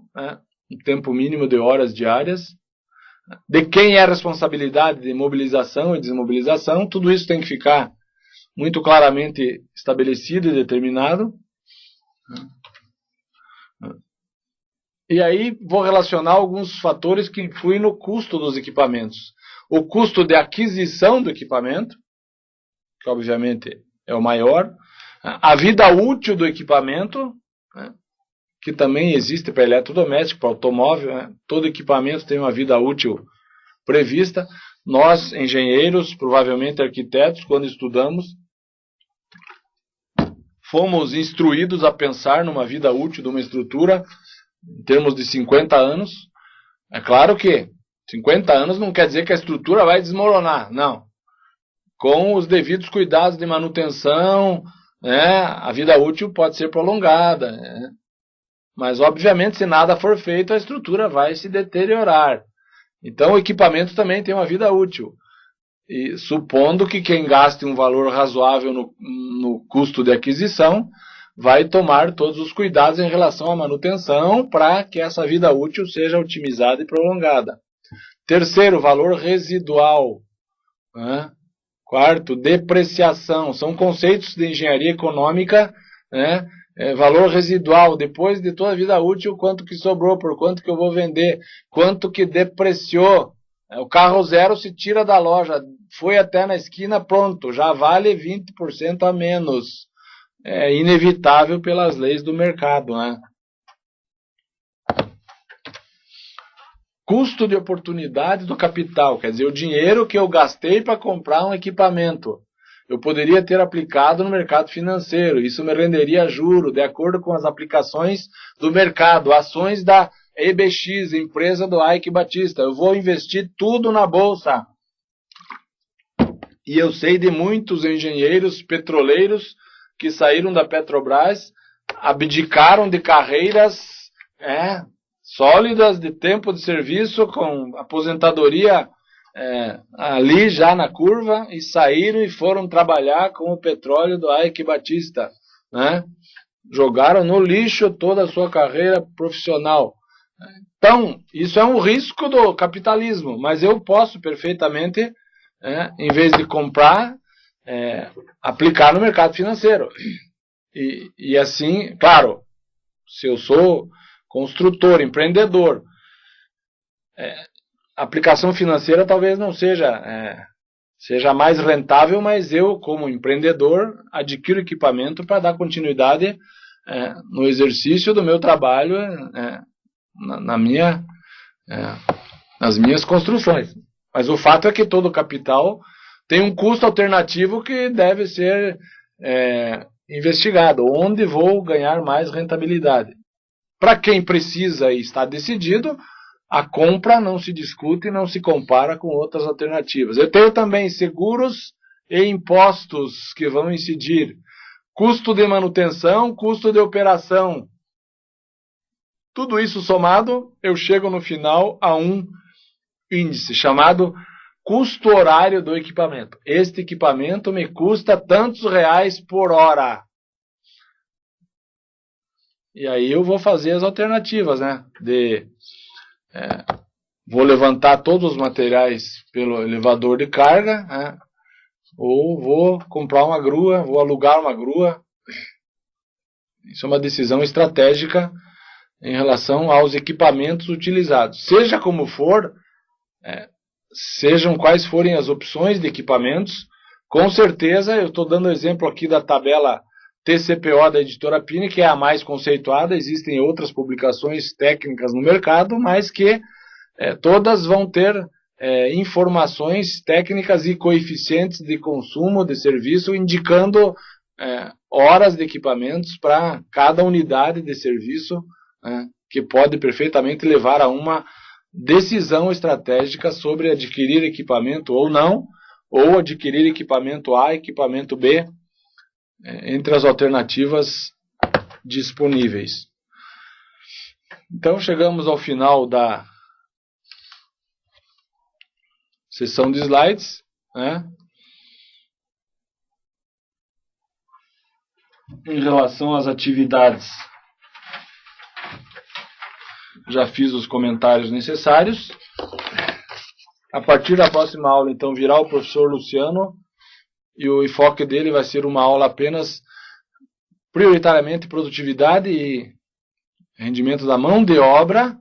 o tempo mínimo de horas diárias, de quem é a responsabilidade de mobilização e desmobilização. Tudo isso tem que ficar muito claramente estabelecido e determinado. E aí vou relacionar alguns fatores que influem no custo dos equipamentos. O custo de aquisição do equipamento, que obviamente é o maior. A vida útil do equipamento, que também existe para eletrodoméstico, para automóvel. Todo equipamento tem uma vida útil prevista. Nós, engenheiros, provavelmente arquitetos, quando estudamos, fomos instruídos a pensar numa vida útil de uma estrutura em termos de 50 anos. É claro que 50 anos não quer dizer que a estrutura vai desmoronar, não. Com os devidos cuidados de manutenção, a vida útil pode ser prolongada. Mas, obviamente, se nada for feito, a estrutura vai se deteriorar. Então, o equipamento também tem uma vida útil. E supondo que quem gaste um valor razoável no custo de aquisição, vai tomar todos os cuidados em relação à manutenção para que essa vida útil seja otimizada e prolongada. Terceiro, valor residual. Quarto, depreciação. São conceitos de engenharia econômica, valor residual. Depois de toda a vida útil, quanto que sobrou, por quanto que eu vou vender, quanto que depreciou. O carro zero se tira da loja, foi até na esquina, pronto, já vale 20% a menos. É inevitável pelas leis do mercado. Custo de oportunidade do capital, quer dizer, o dinheiro que eu gastei para comprar um equipamento, eu poderia ter aplicado no mercado financeiro, isso me renderia juro, de acordo com as aplicações do mercado, ações da EBX, empresa do Ike Batista, eu vou investir tudo na bolsa. E eu sei de muitos engenheiros petroleiros que saíram da Petrobras, abdicaram de carreiras sólidas, de tempo de serviço, com aposentadoria ali já na curva, e saíram e foram trabalhar com o petróleo do Ike Batista. Jogaram no lixo toda a sua carreira profissional. Então, isso é um risco do capitalismo, mas eu posso perfeitamente, em vez de comprar, aplicar no mercado financeiro. E assim, claro, se eu sou construtor, empreendedor, a aplicação financeira talvez não seja mais rentável, mas eu, como empreendedor, adquiro equipamento para dar continuidade no exercício do meu trabalho, nas minhas construções. Mas o fato é que todo capital tem um custo alternativo que deve ser investigado. Onde vou ganhar mais rentabilidade? Para quem precisa e está decidido, a compra não se discute e não se compara com outras alternativas. Eu tenho também seguros e impostos que vão incidir. Custo de manutenção, custo de operação. Tudo isso somado, eu chego no final a um índice chamado custo horário do equipamento. Este equipamento me custa tantos reais por hora. E aí eu vou fazer as alternativas, vou levantar todos os materiais pelo elevador de carga, ou vou comprar uma grua, vou alugar uma grua. Isso é uma decisão estratégica em relação aos equipamentos utilizados. Seja como for, sejam quais forem as opções de equipamentos, Com certeza, eu estou dando exemplo aqui da tabela TCPO da editora Pini, que é a mais conceituada. Existem outras publicações técnicas no mercado, mas que todas vão ter informações técnicas e coeficientes de consumo de serviço, indicando horas de equipamentos para cada unidade de serviço, que pode perfeitamente levar a uma decisão estratégica sobre adquirir equipamento ou não, ou adquirir equipamento A, equipamento B, entre as alternativas disponíveis. Então chegamos ao final da sessão de slides, Em relação às atividades, já fiz os comentários necessários. A partir da próxima aula, então, virá o professor Luciano, e o enfoque dele vai ser uma aula apenas prioritariamente produtividade e rendimento da mão de obra,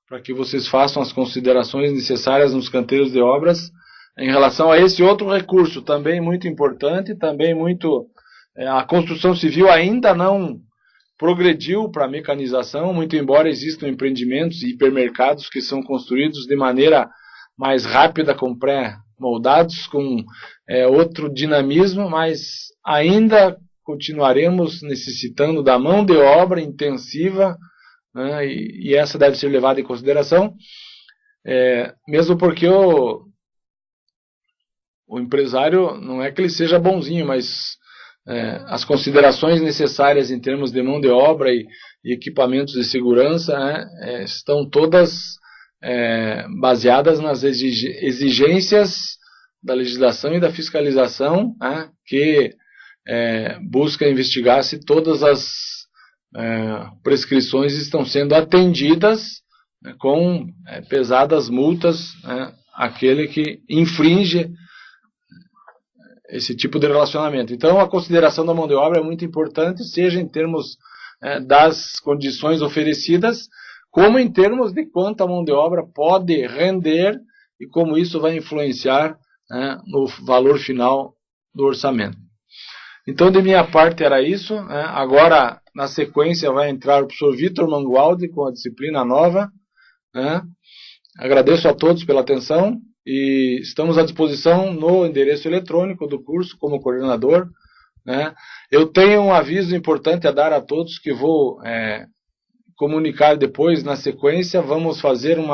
para que vocês façam as considerações necessárias nos canteiros de obras em relação a esse outro recurso, também muito importante, também muito... A construção civil ainda não progrediu para a mecanização, muito embora existam empreendimentos e hipermercados que são construídos de maneira mais rápida, com pré-moldados, com outro dinamismo, mas ainda continuaremos necessitando da mão de obra intensiva, e essa deve ser levada em consideração, mesmo porque o empresário não é que ele seja bonzinho, mas as considerações necessárias em termos de mão de obra e equipamentos de segurança estão todas baseadas nas exigências da legislação e da fiscalização, que busca investigar se todas as prescrições estão sendo atendidas, com pesadas multas, àquele que infringe esse tipo de relacionamento. Então, a consideração da mão de obra é muito importante, seja em termos das condições oferecidas, como em termos de quanto a mão de obra pode render e como isso vai influenciar no valor final do orçamento. Então, de minha parte, era isso. Agora, na sequência, vai entrar o professor Vitor Mangualdi com a disciplina nova. Agradeço a todos pela atenção. E estamos à disposição no endereço eletrônico do curso como coordenador. Eu tenho um aviso importante a dar a todos que vou comunicar depois, na sequência. Vamos fazer um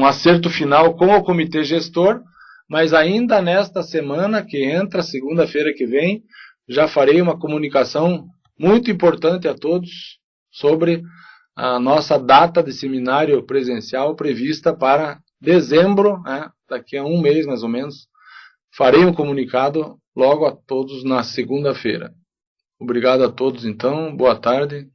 acerto final com o comitê gestor, mas ainda nesta semana que entra, segunda-feira que vem, já farei uma comunicação muito importante a todos sobre a nossa data de seminário presencial prevista para dezembro, daqui a um mês mais ou menos. Farei um comunicado logo a todos na segunda-feira. Obrigado a todos então, boa tarde.